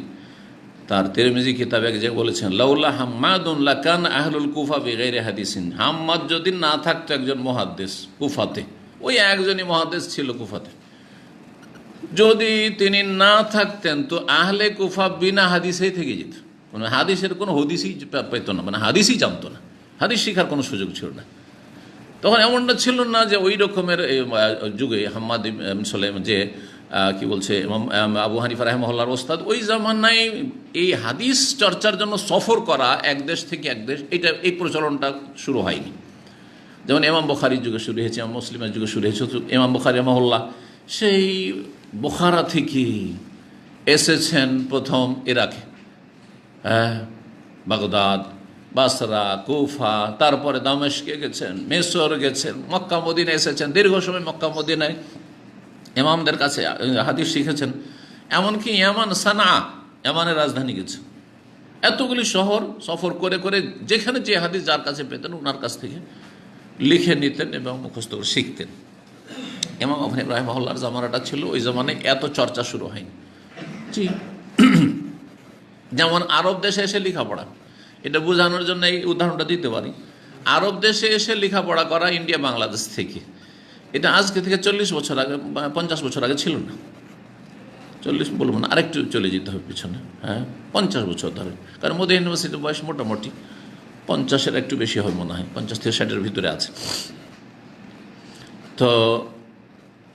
S1: তার তিরমিজি কিতাবে এক জায়গায় বলেছেন লাউলা হাম্মাদুন লাকান আহলুল কুফা বিগাইরি হাদিসিন, হাম্মাদ যদি না থাকতো একজন মুহাদ্দিস কুফাতে, ওই একজনই মুহাদ্দিস ছিল কুফাতে, যদি তিনি না থাকতেন তো আহলে কুফা বিনা হাদিসেই থেকে যেত, মানে হাদিসের কোনো হদিসই পেত না, মানে হাদিসই জানতো না, হাদিস শেখার কোনো সুযোগ ছিল না। তখন এমনটা ছিল না যে ওই রকমের যুগে হাম্মাদ সুলাইমান, যে কি বলছে আবু হানিফা রাহিমাহুল্লাহর ওস্তাদ, ওই জামানায় এই হাদিস চর্চার জন্য সফর করা এক দেশ থেকে এক দেশ, এই প্রচলনটা শুরু হয়নি। যেমন ইমাম বুখারীর যুগে শুরু হয়েছে, ইমাম মুসলিমের যুগে শুরু হয়েছে। ইমাম বুখারী রাহিমাহুল্লাহ সেই বুখারা থেকে এসেছেন প্রথম ইরাকে, বাগদাদ, বাসরা, কুফা, তারপরে দামেস্কে গেছেন, মিশর গেছেন, মক্কা মদিনায় এসেছেন, দীর্ঘ সময় মক্কা মদিনায় ইমামদের কাছে হাদিস শিখেছেন। এমনকি ইয়ামান, সানা, ইয়ামানের রাজধানী গেছে। এতগুলি শহর সফর করে করে যেখানে যে হাদিস যার কাছে পেতেন ওনার কাছ থেকে লিখে নিতেন এবং মুখস্থ করে শিখতেন। ইমাম আবু হানিফা রাহিমাহুল্লাহর জামানাটা ছিল ওই জামানায় এত চর্চা শুরু হয়নি। জি, যেমন আরব দেশে এসে লেখাপড়া, এটা বোঝানোর জন্য এই উদাহরণটা দিতে পারি। আরব দেশে এসে লেখাপড়া করা ইন্ডিয়া বাংলাদেশ থেকে, এটা আজকে থেকে 40 বছর আগে, 50 বছর আগে ছিল না। 40 বলবো না, আরেকটু চলে যেতে হবে পিছনে, হ্যাঁ 50 বছর ধরে। কারণ মোদি ইউনিভার্সিটির বয়স মোটামুটি 50-এর একটু বেশি হয় মনে হয়, 50 থেকে 60-এর ভিতরে আছে। তো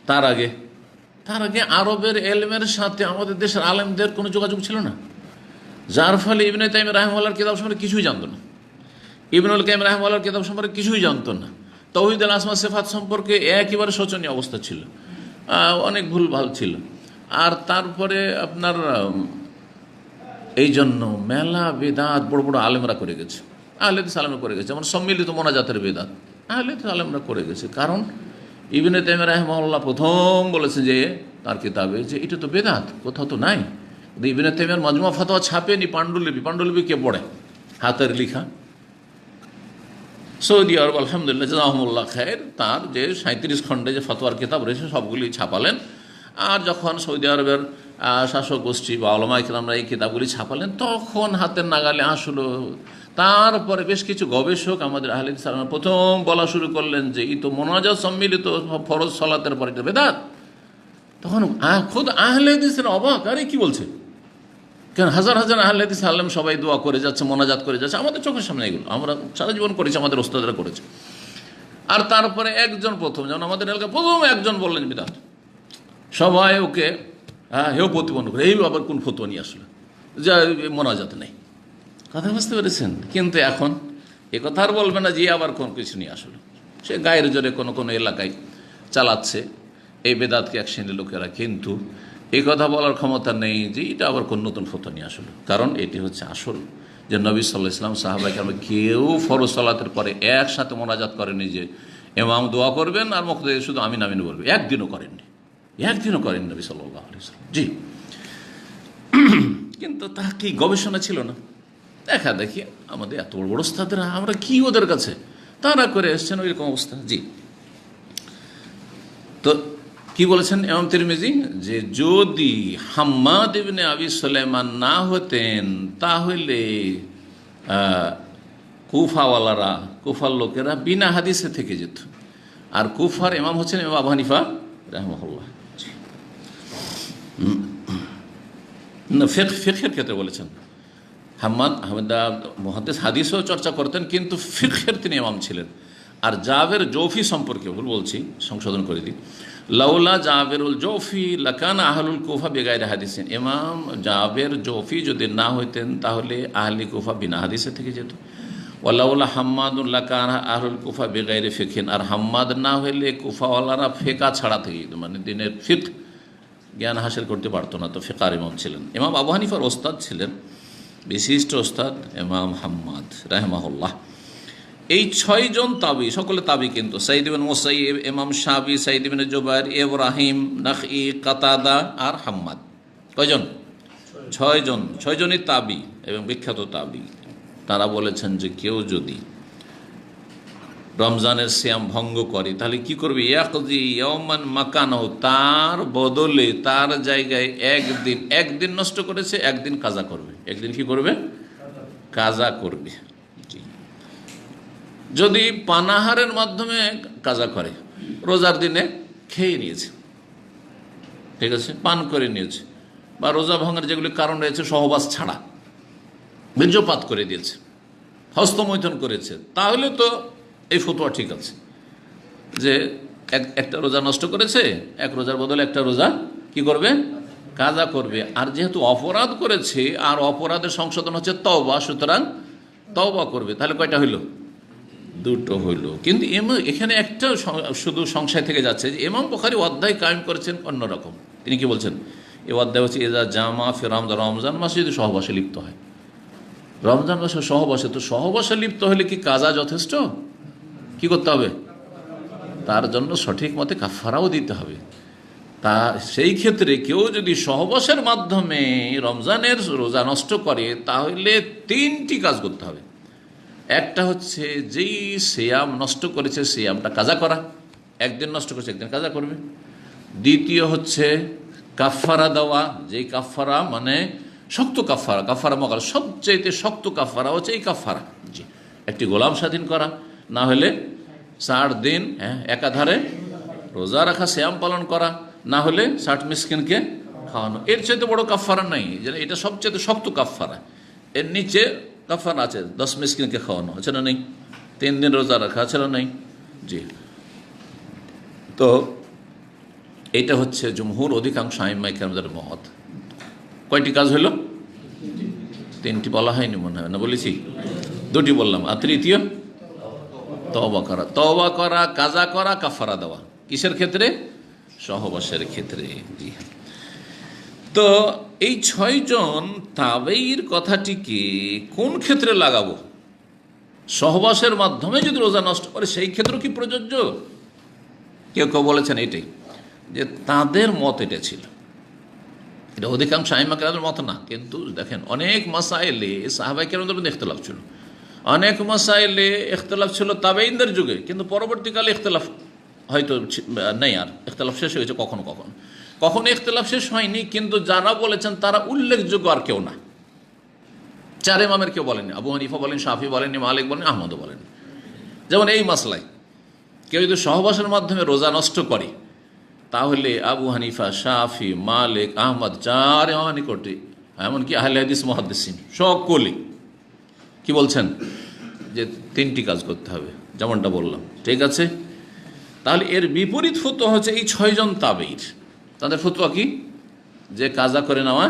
S1: তার আগে আরবের এলমের সাথে আমাদের দেশের আলেমদের কোনো যোগাযোগ ছিল না, যার ফলে ইবনে তাইমিয়া রাহিমাহুল্লাহর কিতাব সম্পর্কে কিছুই জানতো না। ইবনুল কাইয়িম রাহিমাহুল্লাহর কিতাব সম্পর্কে কিছুই জানতো না। তাওহীদ আল আসমা সিফাত সম্পর্কে একেবারে শোচনীয় অবস্থা ছিল, অনেক ভুলভাল ছিল। আর তারপরে আপনার এই জন্য মেলা বেদাত বড় বড় আলেমরা করে গেছে, আহলে হাদিস আলেমরা করে গেছে। যেমন সম্মিলিত মোনাজাতের বেদাত আহলে হাদিস আলেমরা করে গেছে। কারণ ইবনে তাইমিয়া রাহিমাহুল্লাহ প্রথম বলেছেন যে তার কিতাবে যে এটা তো বেদাত, কোথাও তো নাই। ইবনে তাইমিয়ার মাজমুয়া ফাতোয়া ছাপেনি পাণ্ডুলিপি কে পড়ে? হাতের লিখা। সৌদি আরব আলহামদুলিল্লাহ জাযাহুমুল্লাহ খায়ের, তার যে 37 খণ্ডে যে ফতোয়ার কিতাব রয়েছে সবগুলি ছাপালেন। আর যখন সৌদি আরবের শাসক গোষ্ঠী বা উলামা ইকরামরা এই কিতাবগুলি ছাপালেন, তখন হাতের নাগালে আসলো। তারপরে বেশ কিছু গবেষক আমাদের আহলে হাদিস প্রথম বলা শুরু করলেন যে এই তো মোনাজাত সম্মিলিত ফরজ সালাতের পরে এটা বেদাত। তখন খুদ আহলে হাদিসের অবাক, আরে কি বলছে? কেন হাজার হাজার আহলে হাদিস আলেম সবাই দোয়া করে যাচ্ছে, মোনাজাত করে যাচ্ছে, আমাদের চোখের সামনে এগুলো আমরা সারা জীবন করেছি, আমাদের ওস্তাদরা করেছে। আর তারপরে একজন প্রথম, যেমন আমাদের এলাকা প্রথম একজন বললেন বিদাত, সবাই ওকে হেও প্রতিপন্ন করে, এই আবার কোন ফতোয়া নিয়ে আসলো যা মোনাজাত নেই। কথা বুঝতে পেরেছেন? কিন্তু এখন এ কথা আর বলবে না যে আবার কোন কিছু নিয়ে আসলো। সে গায়ের জোরে কোনো কোনো এলাকায় চালাচ্ছে এই বেদাতকে এক শ্রেণীর লোকেরা, কিন্তু এই কথা বলার ক্ষমতা নেই যে এটা আবার কোন নতুন ফতোয়া নিয়ে আসলো। কারণ এটি হচ্ছে আসল যে নবী সাল্লাল্লাহু আলাইহি ওয়াসাল্লাম সাহাবায়ে কেরাম কেউ ফরজ সালাতের পরে একসাথে মোনাজাত করেনি যে ইমাম দোয়া করবেন আর মুখ দিয়ে শুধু আমিন আমিন বলবে, একদিনও করেননি নবী সাল্লাল্লাহু আলাইহি ওয়াসাল্লাম। জি, কিন্তু তা কি গবেষণা ছিল না? দেখা দেখি আমাদের এত বড় বড় ওস্তাদরা, আমরা কি ওদের কাছে, তারা করে এসছেন ওই রকম অবস্থা। জি, তো কি বলেছেন ইমাম তিরমিজি যে যদি হাম্মাদ ইবনে আবি সুলাইমান না হতেন তাহলে কুফার লোকেরা বিনা হাদিসে থেকে যেত। আর কুফার ইমাম হচ্ছেন ইমাম আবু হানিফা রাহিমাহুল্লাহ। ফিকহের ক্ষেত্রে বলেছেন হাম্মাদ মুহাদ্দিস হাদিসও চর্চা করতেন, কিন্তু ফিকহের তিনি ইমাম ছিলেন। আর জাবের জৌফি সম্পর্কে ভুল বলছি, সংশোধন করে দিই, লাউলা জাবেরুল জৌফি লাকানা আহলুল কুফা বেগাইরে হাদিসিন। ইমাম জাবের জৌফি যদি না হইতেন তাহলে আহলি কুফা বিনা হাদিসে থেকে যেত। ওয়ালাউলা হাম্মাদুল লাকানা আহলুল কুফা বেগাইরে ফিকহিন। আর হাম্মাদ না হইলে কুফাওয়ালারা ফেকা ছাড়া থেকে যেত, মানে দিনের ফিক জ্ঞান হাসিল করতে পারতো না। তো ফিকার ইমাম ছিলেন। ইমাম আবু হানিফার ওস্তাদ ছিলেন বিশিষ্ট ওস্তাদ ইমাম হাম্মাদ রাহিমাহুল্লাহ। এই 6 জন তাবি, সকলে তাবি কিন্তু, সাঈদ ইবনে মুসাইয়্যিব, ইমাম শাফি, সাঈদ ইবনে জুবাইর, ইব্রাহিম নাখঈ, কাতাদা আর হাম্মাদ। কয়জন? 6 জন। 6 জনই তাবি এবং বিখ্যাত তাবি। তারা বলেছেন যে কেউ যদি রমজানের সিয়াম ভঙ্গ করে তাহলে কি করবে? ইয়াকজি ইয়াওমান মাকানাহু, তার বদলে তার জায়গায় একদিন নষ্ট করেছে, একদিন কাজা করবে। একদিন কি করবে? কাজা করবে। যদি পানাহারের মাধ্যমে কাজা করে, রোজার দিনে খেয়ে নিয়েছে, ঠিক আছে, পান করে নিয়েছে, বা রোজা ভাঙার যেগুলি কারণ রয়েছে সহবাস ছাড়া বীর্যপাত করে দিয়েছে, হস্তমৈথুন করেছে, তাহলে তো এই ফতোয়া ঠিক আছে যে একটা রোজা নষ্ট করেছে, এক রোজার বদলে একটা রোজা কি করবে? কাজা করবে। আর যেহেতু অপরাধ করেছে আর অপরাধের সংশোধন হচ্ছে তওবা, সুতরাং তওবা করবে। তাহলে কয়টা হইল? 2টো হইল। কিন্তু এখানে একটা শুধু সংশয় থেকে যাচ্ছে যে ইমাম বুখারী অধ্যায় কায়েম করেছেন অন্যরকম। তিনি কি বলছেন? এই অধ্যায় হচ্ছে এজা জামা ফি রমজান মাসে যদি সহবাসে লিপ্ত হয়, রমজান মাসে সহবাসে, তো সহবাসে লিপ্ত হলে কি কাজা যথেষ্ট? কি করতে হবে? তার জন্য সঠিক মতে কাফারাও দিতে হবে। তা সেই ক্ষেত্রে কেউ যদি সহবাসের মাধ্যমে রমজানের রোজা নষ্ট করে তাহলে 3টি কাজ করতে হবে। একটা হচ্ছে যেই সিয়াম নষ্ট করেছে সিয়ামটা কাজা করা, একদিন নষ্ট করেছে একদিন কাজা করবে। দ্বিতীয় হচ্ছে কাফারা দেওয়া, যেই কাফারা মানে শক্ত কাফারা, কাফারা মকার সবচেয়ে শক্ত কাফারা হচ্ছে এই কাফারা, জি, একটি গোলাম স্বাধীন করা, না হলে 60 দিন একাধারে রোজা রাখা, সিয়াম পালন করা, না হলে 60 মিসকিনকে খাওয়ানো। এর চাইতে বড় কাফারা নেই, যে এটা সবচেয়ে শক্ত কাফারা। এর নিচে কাফারা আছে 10 মিসকিনকে খাওয়ানো, আছে না নেই? 3 দিন রোজা রাখা, আছে না নেই? জি। তো এটা হচ্ছে জমহুর অধিকাংশ আইম্মায়ে কেরামদের মত। কয়টি কাজ হলো? 3টি বলা হয়নি মনে হয়, না বলেছি? 2টি বললাম। আর তৃতীয় তওবা করা, তওবা করা, কাজা করা, কাফারা দেওয়া। কিসের ক্ষেত্রে? সহবাসের ক্ষেত্রে। জি। তো এই 6 জন তাবেঈর কথাটিকে কোন ক্ষেত্রে লাগাবো? সহবাসের মাধ্যমে যদি রোজা নষ্ট করে সেই ক্ষেত্রে কি প্রযোজ্য? কেউ কেউ বলেছেন এটাই, যে তাদের মত এটা ছিল। এটা অধিকাংশ আইম্মায়ে কেরামের মত না, কিন্তু দেখেন অনেক মাসাইলে সাহাবায়ে কেরামদের মধ্যে ইখতিলাফ ছিল, অনেক মাসাইলে ইখতিলাফ ছিল তাবেঈনদের যুগে, কিন্তু পরবর্তীকালে ইখতিলাফ হয়তো নেই, আর ইখতিলাফ শেষ হয়েছে কখনো কখনো। কখনো ইখতিলাফ শেষ হয়নি, কিন্তু যারা বলেছেন তারা উল্লেখযোগ্য আর কেউ না। 4 ইমামের কেউ বলেনি, আবু হানিফা বলেন, শাফি বলেননি, মালিক বলেন, আহমদও বলেন। যেমন এই মাসলায় কেউ যদি সহবাসের মাধ্যমে রোজা নষ্ট করে তাহলে আবু হানিফা, শাফি, মালিক, আহমদ 4 ইমামের নিকটে, এমনকি আহলে হাদিস মুহাদ্দিসিন সকলে কি বলছেন? যে 3টি কাজ করতে হবে, যেমনটা বললাম। ঠিক আছে, তাহলে এর বিপরীত ফতোয়া হচ্ছে এই 6 জন তাবেঈর। তাদের ফতোয়া কি? যে কাজা করে নেওয়া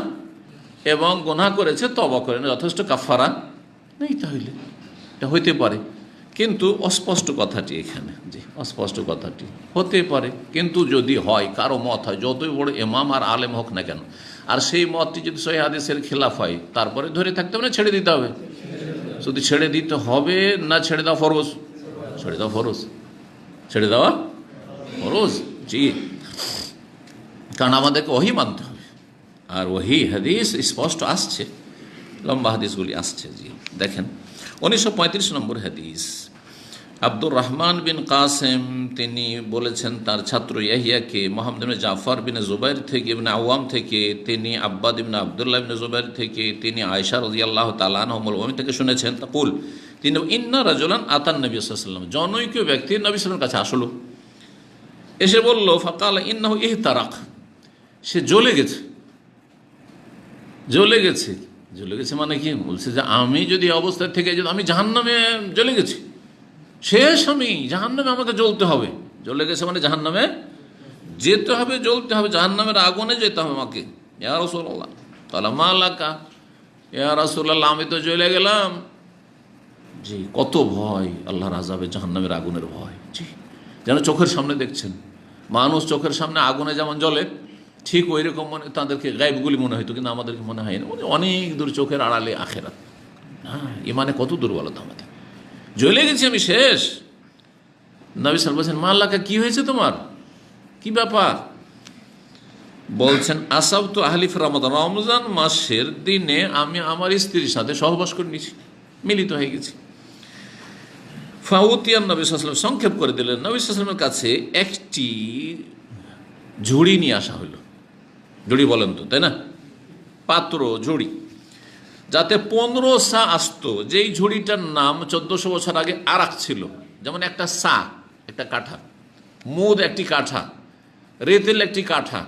S1: এবং গুনাহ করেছে তওবা করে নেওয়া, যথেষ্ট কাফারা নেই। তাহলে এটা হইতে পারে, কিন্তু অস্পষ্ট কথাটি এখানে, যে অস্পষ্ট কথাটি হতে পারে। কিন্তু যদি হয়, কারো মত হয়, যতই বড় ইমাম আর আলেম হোক না কেন, আর সেই মতটি যদি সহিহ হাদিসের খেলাফ হয়, তারপরে ধরে থাকতে হবে না ছেড়ে দিতে হবে? শুধু ছেড়ে দিতে হবে না ছেড়ে দেওয়া ফরজ? ছেড়ে দেওয়া ফরজ, ছেড়ে দেওয়া ফরজ। জি, কারণ আমাদেরকে ওহী মানতে হবে, আর ওহী হাদিস স্পষ্ট আসছে, লম্বা হাদিসগুলি আসছে। জি, দেখেন 1935 নম্বর হাদিস, আব্দুর রহমান বিন কাসেম তিনি বলেছেন তার ছাত্র ইয়াহিয়াকে মুহাম্মদ ইবনে জাফর বিন জুবাইর থেকে, ইবনে আওয়াম থেকে, তিনি আব্বাদ ইবনে আব্দুল্লাহ ইবনে জুবাইর থেকে, তিনি আয়েশা রাদিয়াল্লাহু তাআলা আনহা উম্মুল মুমিনিন থেকে শুনেছেন। তাকুল, তিনি ইন্না রাজুলান আতান নবী সাল্লাল্লাহু আলাইহি ওয়াসাল্লাম, জনৈক ব্যক্তি নবী সাল্লাল্লাহু আলাইহি ওয়াসাল্লামের কাছে আসলো, এসে বলল, ফাকালা ইন্নাহু ইহতারাক, সে জ্বলে গেছে। জ্বলে গেছে, জ্বলে গেছে মানে কি? বলছে যে আমি যদি অবস্থায় থেকে যদি আমি জাহান্নামে জ্বলে গেছি, শেষ, আমি জাহান্নামে, আমাকে জ্বলতে হবে। জ্বলে গেছে মানে জাহান্নামে যেতে হবে, জ্বলতে হবে, জাহান্নামের আগুনে যেতে হবে আমাকে। ইয়া রাসূলুল্লাহ, তাআলা মা লাকা, ইয়া রাসূলুল্লাহ আমি তো জ্বলে গেলাম। জি, কত ভয় আল্লাহর আযাবে, জাহান্নামের আগুনের ভয়। জি, যেন চোখের সামনে দেখছেন মানুষ, চোখের সামনে আগুনে যেমন জ্বলে, ঠিক ওই রকম মনে তাদেরকে গায়েবগুলি মনে হইতো, কিন্তু আমাদেরকে মনে হয় না, অনেক দূর, চোখের আড়ালে আখেরাত। হ্যাঁ, ইমানে কত দুর্বলতা আমাদের। জ্বলে গেছি আমি, শেষ। নবী সাল্লাল্লাহু আলাইহি ওয়াসাল্লাম বলছেন, মা লাকা, কি হয়েছে তোমার, কি ব্যাপার? বলছেন, আসাবতু আহলি ফি রমাদান, রমজান মাসের দিনে আমি আমার স্ত্রীর সাথে সহবাস করে নিয়েছি, মিলিত হয়ে গেছি। ফাউতিয়ান নবী সাল্লাল্লাহু আলাইহি ওয়াসাল্লাম, সংক্ষেপ করে দিলেন, নবী সাল্লাল্লাহু আলাইহি ওয়াসাল্লামের কাছে একটি ঝুড়ি নিয়ে আসা হলো। ঝুড়ি বলেন তো, তাই না? পাত্র, ঝুড়ি, যাতে 15 সা আসতো। যেই ঝুড়িটার নাম 1400 বছর আগে আরাক ছিল। যেমন একটা সা, একটা কাঠা, মুদ একটি কাঠা, রেতেল একটি কাঠা,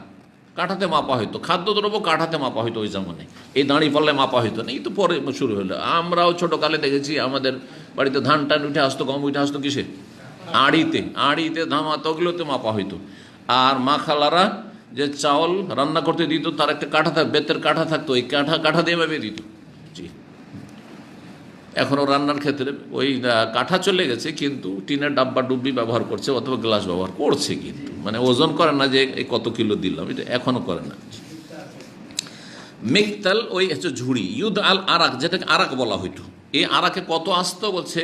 S1: কাঠাতে মাপা হইতো। খাদ্যদ্রব্য কাঠাতে মাপা হইতো ওই জামানে, এই দাঁড়ি পাল্লায় মাপা হইতো না, এই তো পরে শুরু হলো। আমরাও ছোটোকালে দেখেছি আমাদের বাড়িতে ধান টান উঠে আসতো, গম উঠে আসতো কিসে? আড়িতে, আড়িতে ধামাতো, ওগুলোতে মাপা হইতো। আর মা খালারা যে চাউল রান্না করতে দিত, তার একটা কাঠা থাকতো, বেতের কাঠা থাকতো, ওই কাঠা দিয়ে ভাবে দিত। জি, এখনও রান্নার ক্ষেত্রে ওই কাঠা চলে গেছে, কিন্তু টিনের ডাব্বা ডুব্বি ব্যবহার করছে, অথবা গ্লাস ব্যবহার করছে, কিন্তু মানে ওজন করে না যে এই কত কিলো দিলাম, এটা এখনও করে না। মিকতাল ওই হচ্ছে ঝুড়ি, ইউদ আল আরাক, যেটাকে আরাক বলা হইতো। এই আরাকে কত আসতো বলছে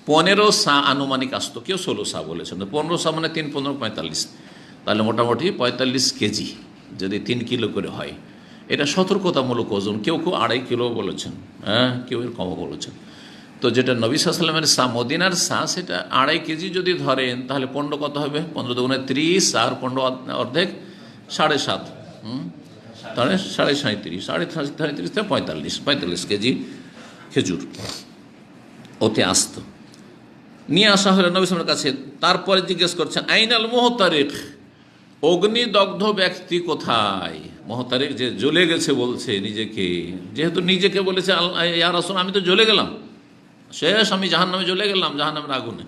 S1: 15 সা আনুমানিক আসতো, কেউ 16 সা বলেছেন। 15 সা মানে 3 15 45, তাহলে মোটামুটি 45 কেজি যদি 3 কিলো করে হয়, এটা সতর্কতামূলক ওজন। কেউ কেউ 2.5 কিলো বলেছেন, হ্যাঁ, কেউ এর কমও বলেছেন। তো যেটা নবী সাল্লাল্লাহু আলাইহি ওয়াসাল্লামের সা, মদিনার সা, সেটা 2.5 কেজি যদি ধরেন তাহলে 15 কত হবে? 15 দুগুণে 30 আর 15 অর্ধেক 7.5, তাহলে 37.5, 37.5 থেকে 45 কেজি খেজুর ওতে আসতো। নিয়ে আসা হলো নবী সাল্লাল্লাহু আলাইহি ওয়াসাল্লামের কাছে। তারপরে জিজ্ঞেস করছেন আইনাল মুহতারিক, অগ্নিদগ্ধ ব্যক্তি কোথায়? মুহতারিক যে জ্বলে গেছে বলছে নিজেকে, যেহেতু নিজেকে বলেছে ইয়া রাসূল আমি তো জ্বলে গেলাম, শেষ, আমি জাহান্নামে জ্বলে গেলাম, জাহান্নামের আগুনে।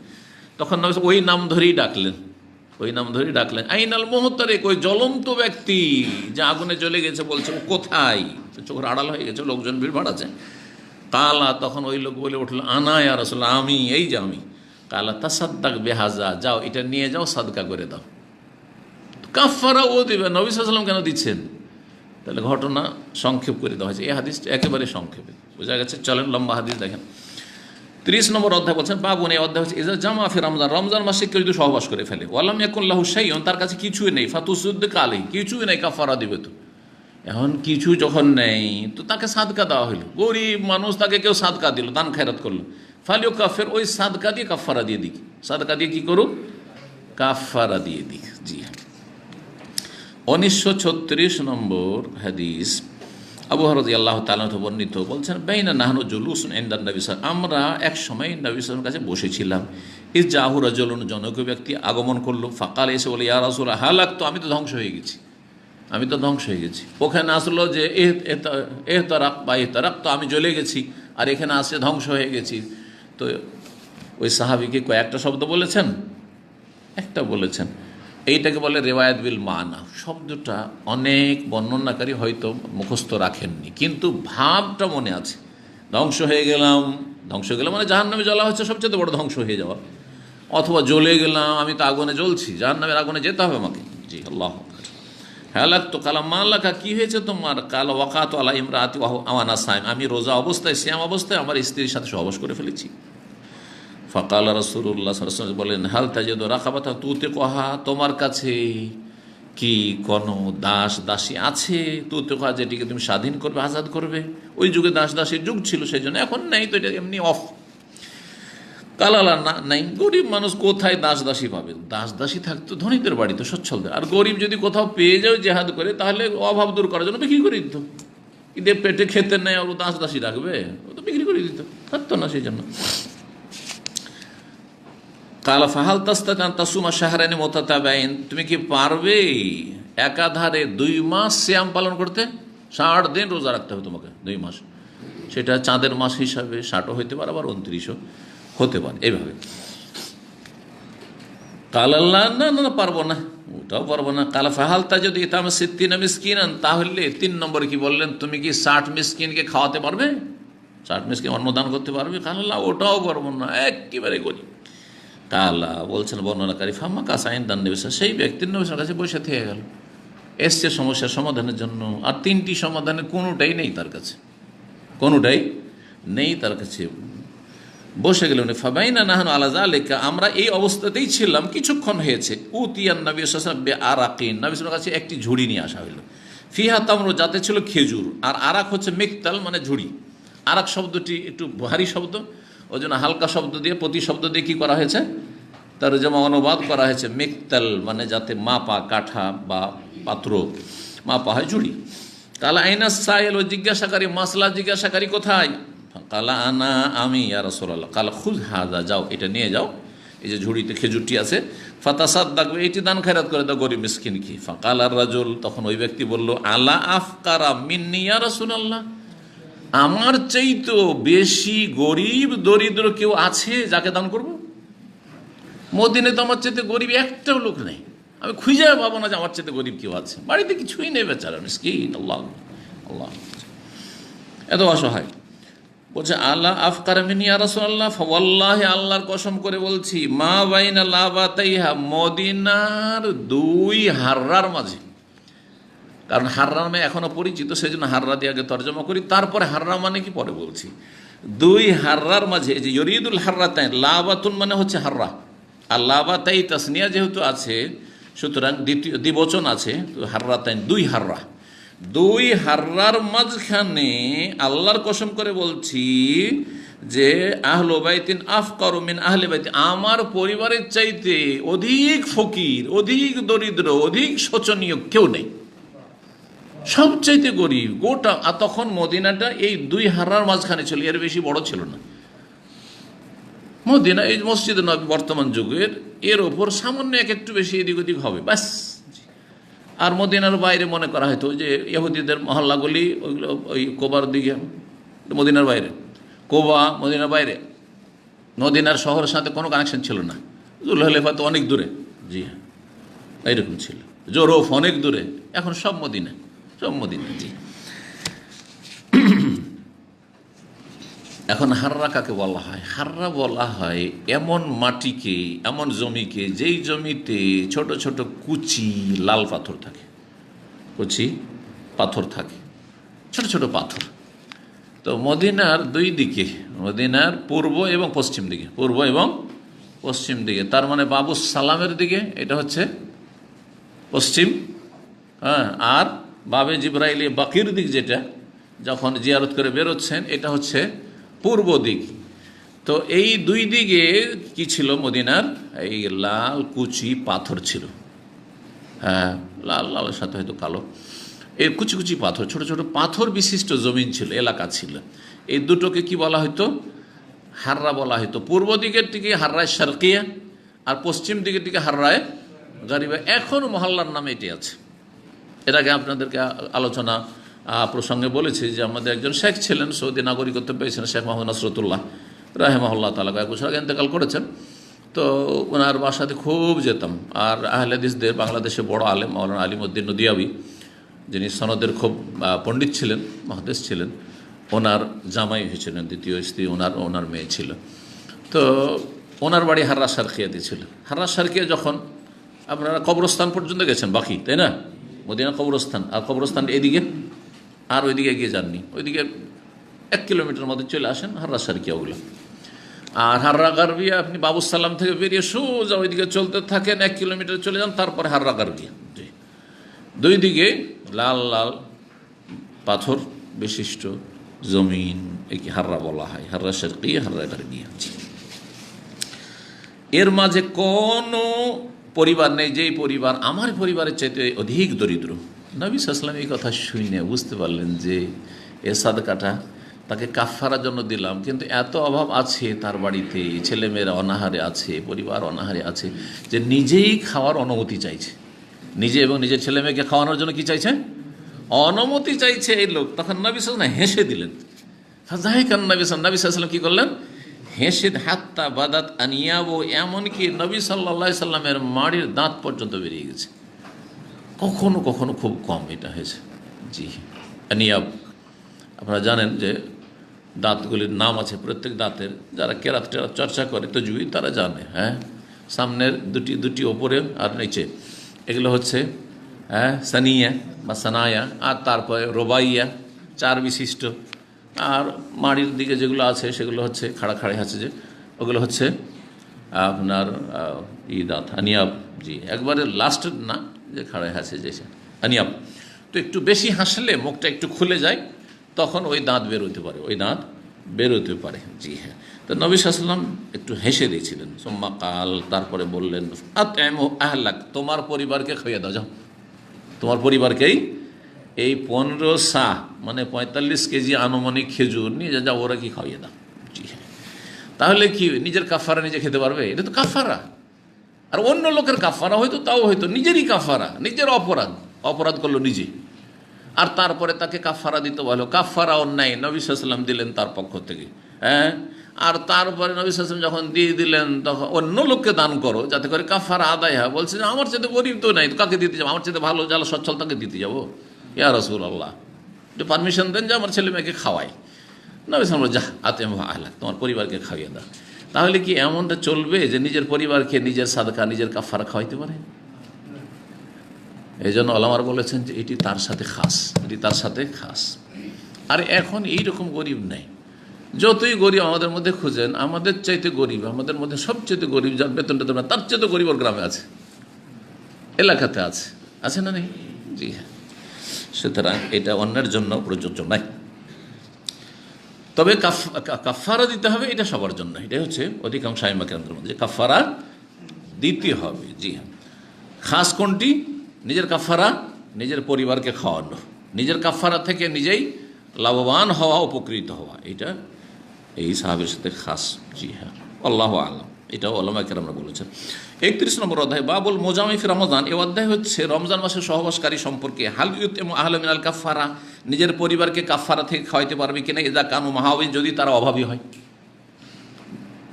S1: তখন নবী ওই নাম ধরেই ডাকলেন, ওই নাম ধরেই ডাকলেন, আইনাল মুহতারিক, ওই জ্বলন্ত ব্যক্তি যে আগুনে জ্বলে গেছে বলছে, ও কোথায়? চোখের আড়াল হয়ে গেছে, লোকজন ভিড় ভাড়াচ্ছে। কালা, তখন ওই লোক বলে উঠলো, আনা ইয়া রাসূল, আমি, এই যে আমি। কালা তাসাদ্দাক বিহাজা, যাও এটা নিয়ে যাও, সাদকা করে দাও। কাফারা ও দেবে, নবী সাল্লাল্লাহু আলাইহি ওয়াসাল্লাম কেন দিচ্ছেন? তাহলে ঘটনা সংক্ষেপ করে দেওয়া হয়েছে। এই হাদিসটা একেবারে সংক্ষেপে বোঝা গেছে। চলেন লম্বা হাদিস দেখেন। 30 নম্বর অধ্যায় বলছেন, বাবুন, এই অধ্যায় হচ্ছে ইজা জামা ফি রমজান, রমজান মাসে কেউ যদি সহবাস করে ফেলে, ওয়ালাম ইয়াকুন লাহু শাইউন, তার কাছে কিছুই নেই, ফাতুসাদ্দিক আলাইহি, কিছুই নেই, কাফারা দিবে। তো এখন কিছু যখন নেই, তো তাকে সাদকা দেওয়া হইল। গরিব মানুষ, তাকে কেউ সাদকা দিল, দান খায়রাত করলো, ফালিও কাফের, ওই সাদকা দিয়ে কাফারা দিয়ে দিক, সাদকা দিয়ে কি করুক? কাফারা দিয়ে দিক। জি হ্যাঁ। 1936 নম্বর হাদিস, আবু হুরায়রা রাদিয়াল্লাহু তাআলা বর্ণিত, বলছেন, বাইনা নাহনু জুলুসুন ইনদান নবী সাল্লাল্লাহু আলাইহি ওয়াসাল্লাম, আমরা এক সময় নবী সাল্লাল্লাহু আলাইহি ওয়াসাল্লামের কাছে বসেছিলাম। ইজ জাহু রাজুলুন, জনৈক ব্যক্তি আগমন করলো, ফাকাল, এসে বলে, ইয়া রাসূলাল্লাহ হালাকতু, আমি তো ধ্বংস হয়ে গেছি, আমি তো ধ্বংস হয়ে গেছি। ওখানে আসলো যে এহতারাক বা ইহতারাক, তো আমি জ্বলে গেছি, আর এখানে আসছে ধ্বংস হয়ে গেছি। তো ওই সাহাবীকে কয়েকটা শব্দ বলেছেন, একটা বলেছেন। এইটাকে বলে রেওয়ায়াত বিল মানা। শব্দটা অনেক বর্ণনাকারী হয়তো মুখস্থ রাখেননি, কিন্তু ভাবটা মনে আছে। ধ্বংস হয়ে গেলাম, ধ্বংস হয়ে গেলাম মানে জাহান্নামে জ্বলা হচ্ছে, সবচেয়ে বড় ধ্বংস হয়ে যাওয়া। অথবা জ্বলে গেলাম, আমি তো আগুনে জ্বলছি, জাহান্নামের আগুনে যেতে হবে আমাকে। জি আল্লাহু আকবার। হালাক তো কালা, মাল্লাকা, কি হয়েছে তোমার? কালা ওয়াকাতু আলা ইমরাতি ওয়া আনা সাইম, আমি রোজা অবস্থায়, সিয়াম অবস্থায় আমার স্ত্রীর সাথে সহবাস করে ফেলেছি। ফাকাল রাসূলুল্লাহ সাল্লাল্লাহু আলাইহি ওয়াসাল্লাম, বলেন, হাল তাজিদু রাকাবাতা তুতিকুহা, তোমার কাছে কি কোনো দাস দাসী আছে? তুতিকুহা, যেটিকে তুমি স্বাধীন করবে, আজাদ করবে। ওই যুগে দাস দাসীর যুগ ছিল, সেই জন্য, এখন নেই, তো এটা এমনি অফ। কালালা, না, নাই। গরিব মানুষ কোথায় দাস দাসী পাবে? দাস দাসী থাকতো ধনীদের বাড়িতে, সচ্ছলদের। আর গরিব যদি কোথাও পেয়ে যাও জেহাদ করে, তাহলে অভাব দূর করার জন্য বিক্রি করে দিত। ঈদের পেটে খেতে নেই, আর দাস দাসী রাখবে? ও তো বিক্রি করে দিত, থাকতো না সেই জন্য। কালা ফাহাল তাস্তাতান তাসুমা শাহরাইন মুতাতাবাইন, তুমি কি পারবে একাধারে 2 মাস সিয়াম পালন করতে? 60 দিন রোজা রাখতে হবে তোমাকে 2 মাস। সেটা চাঁদের মাস হিসাবে 60ও হইতে পারে, আবার 29ও হতে পারে, এইভাবে। কালাল্লাহ, না না না, পারবো না, ওটাও পারবো না। কালা ফাহাল তা, যদি ইতাম সিত্তিনা মিসকিনান, তাহলে 3 নম্বরে কি বললেন? তুমি কি 60 মিসকিনকে খাওয়াতে পারবে? 60 মিসকিন অন্নদান করতে পারবে? কালাল্লাহ, ওটাও পারবো না, একেবারে গরিব। কালা, বলছেন বর্ণনাকারী, ফাম্মা কাসাইন দান নবী, সেই ব্যক্তির নবীর কাছে বসে থেকে গেল, এসছে সমস্যার সমাধানের জন্য। আর 3টি সমাধানের কোনোটাই নেই তার কাছে, কোনোটাই নেই তার কাছে। বসে গেল। ফাবাইনা নাহনু আলা যালিকা, আমরা এই অবস্থাতেই ছিলাম, কিছুক্ষণ হয়েছে। উতিয়ান নবী সাল্লাল্লাহু আলাইহি ওয়াসাল্লাম বিআরাকিন, নবী সাল্লাল্লাহু আলাইহি ওয়াসাল্লামের কাছে একটি ঝুড়ি নিয়ে আসা হলো। ফিহা তামরু, যাতে ছিল খেজুর। আর আরাক হচ্ছে মিকতাল, মানে ঝুড়ি। আরাক শব্দটি একটু ভারী শব্দ, ওই জন্য হালকা শব্দ দিয়ে, প্রতি শব্দ দিয়ে কী করা হয়েছে? তার যেমন অনুবাদ করা হয়েছে মিকতাল, মানে যাতে মাপা, কাঠা বা পাত্র মাপা হয়, ঝুড়ি। কালা আইনা সাইল, ও জিজ্ঞাসাকারী, মাসলা জিজ্ঞাসাকারী কোথায়? কালা আনা, আমি, ইয়া রাসূলুল্লাহ। কালা খুয হাযা, যাও এটা নিয়ে যাও, এই যে ঝুড়িতে খেজুরটি আছে, ফাতাসাদ্দাক, এটি দান খায়রাত করে দাও গরিব মিসকিনকে। ফাকাল আর রাজুল, তখন ওই ব্যক্তি বলল, আলা আফকারা মিন্নি ইয়া রাসূলুল্লাহ, আমার চাইতো বেশি গরিব দরিদ্র কেউ আছে যাকে দান করব? মদিনায় তো আমার চাইতে গরিব একটাও লোক নেই, আমি খুঁজে পাবো না যে আমার চাইতে গরিব কেউ আছে। বাড়িতে কিছুই নেই বেচারা মিসকিন। আল্লাহ আল্লাহ, এত অসহায়। বলছে, আল্লাহ আফকার মিনি ইয়া রাসূলুল্লাহ, ওয়াল্লাহি, আল্লাহর কসম করে বলছি, মা বাইনা লাবাতাইহা, মদিনার 2 হাররার মাঝে, কারণ হাররা নামে এখনও পরিচিত, সেই জন্য হাররা দিয়ে আগে তর্জমা করি, তারপরে হাররা মানে কি পরে বলছি। দুই হাররার মাঝে যে ইরিদুল হাররাতাইন, লাবাতুন মানে হচ্ছে হাররা, আর লাবাতাই তাসনিয়া যেহেতু আছে, সুতরাং দ্বিবচন আছে, তো হাররাতাইন দুই হাররা। দুই হাররার মাঝখানে আল্লাহর কসম করে বলছি যে আহলে বাইতিন আফকারু মিন আহলে বাইতি, আমার পরিবারের চাইতে অধিক ফকির, অধিক দরিদ্র, অধিক শোচনীয় কেউ নেই, সবচাইতে গরিব গোটা। আর তখন মদিনাটা এই দুই হাররার মাঝখানে ছিল, এর বেশি বড় ছিল না মদিনা। এই মসজিদ নবী বর্তমান যুগের এর ওপর সামান্য একটু বেশি এদিক ওদিক হবে ব্যাস। আর মদিনার বাইরে মনে করা হয়তো যে ইহুদিদের মহল্লাগুলি, ওইগুলো ওই কোবার দিকে, মদিনার বাইরে কোবা, মদিনার বাইরে, মদিনার শহরের সাথে কোনো কানেকশন ছিল না। জুলহলেফা তো অনেক দূরে, জি হ্যাঁ এইরকম ছিল। জোরফ অনেক দূরে, এখন সব মদিনা, সব মদিনা। জি, এখন হাররা কাকে বলা হয়? হাররা বলা হয় এমন মাটিকে, এমন জমিকে, যেই জমিতে ছোট ছোট কুচি লাল পাথর থাকে, কুচি পাথর থাকে, ছোট ছোট পাথর। তো মদিনার দুই দিকে, মদিনার পূর্ব এবং পশ্চিম দিকে, পূর্ব এবং পশ্চিম দিকে, তার মানে বাবু সালামের দিকে এটা হচ্ছে পশ্চিম, হ্যাঁ, আর বাবে জিব্রাইল বাকির দিক যেটা যখন জিয়ারত করে বেরোচ্ছেন এটা হচ্ছে পূর্ব দিক। তো এই দুই দিকে কি ছিল? মদিনার এই লাল কুচি পাথর ছিল, হ্যাঁ, লাল লালের সাথে হয়তো কালো, এই কুচি কুচি পাথর, ছোট ছোট পাথর বিশিষ্ট জমিন ছিল, এলাকা ছিল। এই দুটোকে কি বলা হতো? হাররা বলা হতো। পূর্ব দিকের দিকে হাররায় শারকিয়া, আর পশ্চিম দিকের দিকে হাররায় গারিবা। এখন মহল্লার নামে এটি আছে। এর আগে আপনাদেরকে আলোচনা প্রসঙ্গে বলেছি যে আমাদের একজন শেখ ছিলেন, সৌদি নাগরিকত্ব পেয়েছেন, শেখ মোহাম্মদ নাসরতুল্লাহ রাহিমাহুল্লাহ তাআলা, কয়েক বছর আগে ইন্তেকাল করেছেন। তো ওনার বাসাতে খুব যেতাম। আর আহলে হাদিসদের বাংলাদেশে বড় আলেম মাওলানা আলিমউদ্দিন নদিয়াবি, যিনি সনদের খুব পণ্ডিত ছিলেন, মুহাদ্দিস ছিলেন, ওনার জামাই হয়েছিলেন, দ্বিতীয় স্ত্রী ওনার মেয়ে ছিল। তো ওনার বাড়ি হাররা শারকিয়াতে ছিল। হাররা শারকিয়া যখন আপনারা কবরস্থান পর্যন্ত গেছেন বাকি, তাই না? মদিনা কবরস্থান, আর কবরস্থান এদিকে, আর ওইদিকে এগিয়ে যাননি, ওইদিকে 1 কিলোমিটার মধ্যে চলে আসেন হাররা শারকিয়া ওগুলো। আর হাররা গারবিয়া আপনি বাবুসালাম থেকে বেরিয়ে সোজা ওইদিকে চলতে থাকেন, 1 কিলোমিটার চলে যান, তারপরে হাররা গারবিয়া। দুই দিকে লাল লাল পাথর বিশিষ্ট জমিন, একে হাররা বলা হয়, হাররা শারকিয়া, হাররা গারবিয়া। এর মাঝে কোনো পরিবার নেই যেই পরিবার আমার পরিবারের চাইতে অধিক দরিদ্র। নবী সাল্লাল্লাহু আলাইহি ওয়াসাল্লাম এই কথা শুনে বুঝতে পারলেন যে এ সাদকাটা তাকে কাফারার জন্য দিলাম, কিন্তু এত অভাব আছে তার বাড়িতে, ছেলেমেয়েরা অনাহারে আছে, পরিবার অনাহারে আছে, যে নিজেই খাওয়ার অনুমতি চাইছে, নিজে এবং নিজের ছেলে মেয়েকে খাওয়ানোর জন্য কি চাইছে? অনুমতি চাইছে এই লোক। তখন নবী সাল্লাল্লাহু আলাইহি ওয়াসাল্লাম হেসে দিলেন। ফাযাহিকান নবী সাল্লাল্লাহু আলাইহি ওয়াসাল্লাম কি করলেন? হেসে, হাত্তা বাদাত আনিয়াবু, এমনকি নবী সাল্লাল্লাহু আলাইহি ওয়াসাল্লামের মাড়ির দাঁত পর্যন্ত বেরিয়ে গেছে। কখনো কখনো খুব কম এটা হয়েছে। জি, আনিয়াব, আপনারা জানেন যে দাঁতগুলির নাম আছে প্রত্যেক দাঁতের, যারা কেরাত টেরাত চর্চা করে তাজউইদ তারা জানে। হ্যাঁ, সামনের দুটি ওপরে আর নিচে, এগুলো হচ্ছে সানিয়া বা সানায়া, আর তারপরে রোবাইয়া, 4 বিশিষ্ট। আর মাড়ির দিকে যেগুলো আছে সেগুলো হচ্ছে খাড়া খাড়ি আছে, যে ওগুলো হচ্ছে আপনার দাঁত আনিয়াব। জি, একবারে লাস্টের না, যে খাড়ায় আছে যে আনিয়াব। তো একটু বেশি হাসলে মুখটা একটু খুলে যায়, তখন ওই দাঁত বেরোতে পারে, ওই দাঁত বেরোতে পারে। জি হ্যাঁ। তো নবী সাল্লাল্লাহু আলাইহি ওয়াসাল্লাম একটু হেসে দিয়েছিলেন। সুম্মা কাল, তারপরে বললেন, আতইমু আহলাক, তোমার পরিবারকে খাইয়ে দাও, যাও তোমার পরিবারকেই এই 15 সা মানে 45 কেজি আনুমানিক খেজুর নিয়ে যা, ওরা কি খাইয়ে দাও। জি হ্যাঁ। তাহলে কি নিজের কাফারা নিজে খেতে পারবে? এটা তো কাফারা। আর অন্য লোকের কাফারা হয়তো, তাও হয়তো নিজেরই কাফারা, নিজের অপরাধ করলো নিজে, আর তারপরে তাকে কাফারা দিতে বলো। কাফারা অন্যায়, নবী সাল্লাল্লাহু আলাইহি ওয়াসাল্লাম দিলেন তার পক্ষ থেকে। হ্যাঁ, আর তারপরে নবী সাল্লাল্লাহু আলাইহি ওয়াসাল্লাম যখন দিয়ে দিলেন, তখন অন্য লোককে দান করো যাতে করে কাফারা আদায় হয়। বলছে যে আমার চাইতে গরিব তো নাই, কাকে দিতে যাবো? আমার চাইতে ভালো যারা সচ্ছল তাকে দিতে যাবো? ইয়া রাসূলুল্লাহ, একটু পারমিশন দেন যে আমার ছেলে মেয়েকে খাওয়াই। নবী সাল্লাল্লাহু আলাইহি ওয়াসাল্লাম, যা আতিমু আহলাক, তোমার পরিবারকে খাইয়ে দাও। তাহলে কি এমনটা চলবে যে নিজের পরিবারকে নিজের সাদকা, নিজের কাফারা খাওয়াইতে পারে? এই জন্য ওলামারা বলেছেন যে এটি তার সাথে খাস, এটি তার সাথে খাস। আর এখন এইরকম গরিব নেই। যতই গরিব আমাদের মধ্যে খুঁজেন, আমাদের চাইতে গরিব, আমাদের মধ্যে সবচেয়ে গরিব, যার বেতনটা দেবে তার চাইতে গরিব ওর গ্রামে আছে, এলাকাতে আছে, আছে না নেই? জি হ্যাঁ। সুতরাং এটা অন্যের জন্য প্রযোজ্য নয়। তবে কাফারা দিতে হবে, এটা সবার জন্য। এটাই হচ্ছে অধিকাংশ আইম্মা কেরামদের মধ্যে, কাফারা দিতে হবে। জি হ্যাঁ। খাস কোনটি? নিজের কাফারা, নিজের পরিবারকে খাওয়ানো, নিজের কাফারা থেকে নিজেই লাভবান হওয়া, উপকৃত হওয়া, এটা এই সাহাবের সাথে খাস। জি হ্যাঁ, আল্লাহু আ'লাম। এটাও ওলামা কেরামরা বলেছেন। 31 নম্বর অধ্যায়, বাবুল মোজামি ফি রমজান। এই অধ্যায় হচ্ছে রমজান মাসের সহবাসকারী সম্পর্কে। হাল ইউতিমু আহলা মিনাল কাফারা, নিজের পরিবারকে কাফারা থেকে খাওয়াইতে পারবে কিনা। ইযা কানু মাহাউইন, যদি তারা অভাবী হয়,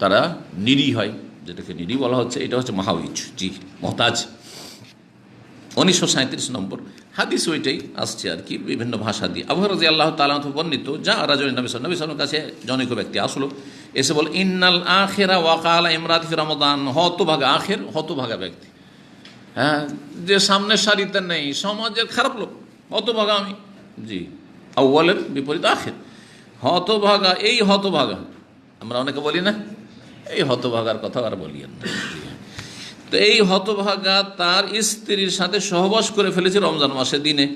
S1: তারা নিরি হয়, যেটাকে নিরি বলা হচ্ছে, এটা হচ্ছে মাহাউইজ, জি মহতাজ। 1937 নম্বর হাদিস, ওইটাই আসছে আর কি বিভিন্ন ভাষা দিয়ে। আবু হুরায়রা রাদিয়াল্লাহু তাআলা আনহু বর্ণিত, যা রাজুল নবী সাল্লাল্লাহু আলাইহি ওয়াসাল্লামের কাছে জনৈক ব্যক্তি আসলো, এসে বল, ইন্নাল আখিরা ওয়া কালা ইমরাতি ফি রমাদান। হতভাগা, আখির হতভাগা ব্যক্তি, হ্যাঁ, যে সামনের সারিতে নেই, সমাজের খারাপ লোক, হতভাগা আমি। জি, আউয়ালের বিপরীত আখির। হতভাগা, এই হতভাগা আমরা অনেকে বলি না, এই হতভাগার কথা আর বলিয়েন না। তো এই হতভাগা তার স্ত্রীর সাথে সহবাস করে ফেলেছে রমজান মাসের দিনে।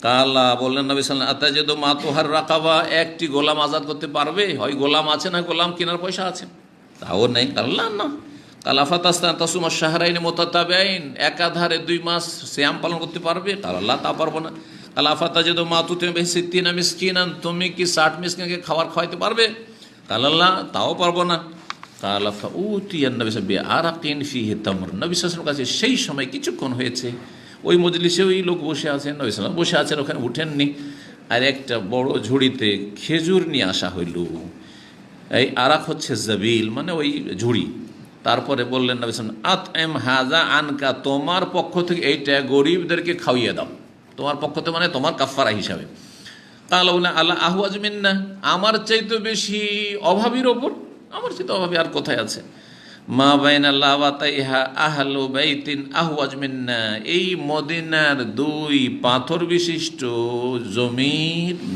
S1: কালা, বললেন নবী সাল্লাল্লাহু আলাইহি ওয়াসাল্লাম, আতাজিদু মা তুহার রাকাবা, একটি গোলাম আজাদ করতে পারবে? হয় গোলাম আছে, না গোলাম কেনার পয়সা আছে, তাও নেই। কাল্লা না। কালা ফাতাস্তান তাসুমা শাহরাইনি মুতাতাবিআইন, একাধারে 2 মাস সিয়াম পালন করতে পারবে? কাল্লা, তা পারবো না। কালা ফাতাজিদু মা তুতিমু বিহি সিত্তিনা মিসকিনান, তুমি কি 60 মিসকিনকে খাবার খাওয়াইতে পারবে? কাল্লা, তাও পারবো না। কালা ফাউতিয়ান নবী সাল্লাল্লাহু আরাকিন ফিহি তামর, নবী সাল্লাল্লাহু আলাইহি কাছে সেই সময় কিছুক্ষণ হয়েছে, ওই মজলিসে ওই লোক বসে আছেন, নবী সাল্লাল্লাহু বসে আছেন, ওখানে উঠেননি, আর একটা বড় ঝুড়িতে খেজুর নিয়ে আসা হইল। এই আরাক হচ্ছে জাবিল, মানে ওই ঝুড়ি। তারপরে বললেন নবী সাল্লাল্লাহু আলাইহি ওয়াসাল্লাম, আতএম হাযা আনকা, তোমার পক্ষ থেকে এইটা গরিবদেরকে খাওয়িয়ে দাও, তোমার পক্ষ থেকে, মানে তোমার কাফারা হিসাবে। কালা আল্লাহ আহওয়াজ মিন্না, আমার চাইতে বেশি অভাবীর ওপর, আমার চাইতে অভাবী আর কোথায় আছে। মা বাইনা লাওয়াতাইহা আহলু বাইতিন আহওয়াজ মিন্না, এই মদিনার 2 পাথর বিশিষ্ট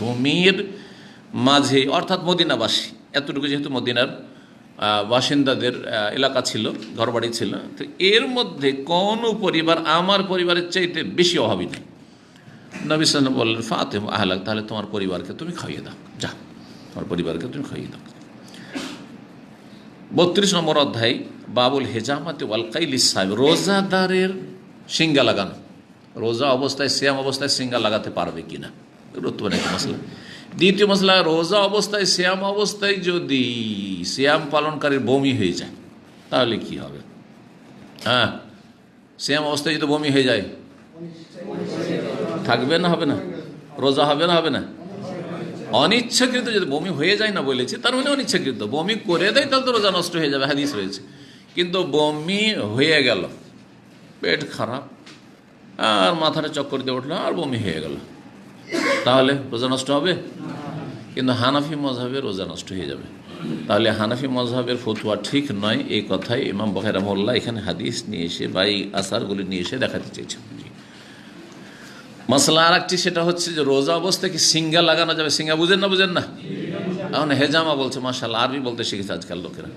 S1: ভূমির মাঝে, অর্থাৎ মদিনাবাসী, এতটুকু যেহেতু মদিনার বাসিন্দাদের এলাকা ছিল, ঘরবাড়ি ছিল, তো এর মধ্যে কোনো পরিবার আমার পরিবারের চাইতে বেশি অভাবী নেই। নবী সাল্লাল্লাহু আলাইহি ওয়াসাল্লাম বললেন, ফাতিমা আহলাক, তাহলে তোমার পরিবারকে তুমি খাইয়ে দাও, যা, তোমার পরিবারকে তুমি খাইয়ে দাও। 32 নম্বর অধ্যায়, বাবুল হেজামাতে ওয়াল কাইলিস সাইম, রোজাদারের সিঙ্গা লাগানো, রোজা অবস্থায়, সিয়াম অবস্থায় সিঙ্গা লাগাতে পারবে কিনা, গুরুত্বপূর্ণ একটা মশলা। দ্বিতীয় মশলা, রোজা অবস্থায়, সিয়াম অবস্থায় যদি সিয়াম পালনকারীর বমি হয়ে যায় তাহলে কি হবে? হ্যাঁ, সিয়াম অবস্থায় যদি বমি হয়ে যায়, থাকবে না, হবে না? রোজা হবে না, হবে না? অনিচ্ছাকৃত যদি বমি হয়ে যায়, না বলেছি, তার মানে অনিচ্ছাকৃত বমি করে দেয়, তাহলে তো রোজা নষ্ট হয়ে যাবে, হাদিস রয়েছে। কিন্তু বমি হয়ে গেল, পেট খারাপ, আর মাথাটা চক্কর দিয়ে উঠলো, আর বমি হয়ে গেল, তাহলে রোজা নষ্ট হবে? কিন্তু হানাফি মযহাবে রোজা নষ্ট হয়ে যাবে। তাহলে হানাফি মযহাবের ফতোয়া ঠিক নয়, এই কথাই ইমাম বুখারী রাহিমাহুল্লাহ এখানে হাদিস নিয়ে এসে বা এই আসারগুলি নিয়ে এসে দেখাতে চেয়েছেন। মশলা আর একটি, সেটা হচ্ছে যে রোজা অবস্থায় কি সিঙ্গা লাগানো যাবে? সিঙ্গা বুঝেন না? বুঝেন না? এখন হেজামা বলছে, মাশাআল্লাহ, আরবি বলতে শিখেছে আজকাল লোকেরা।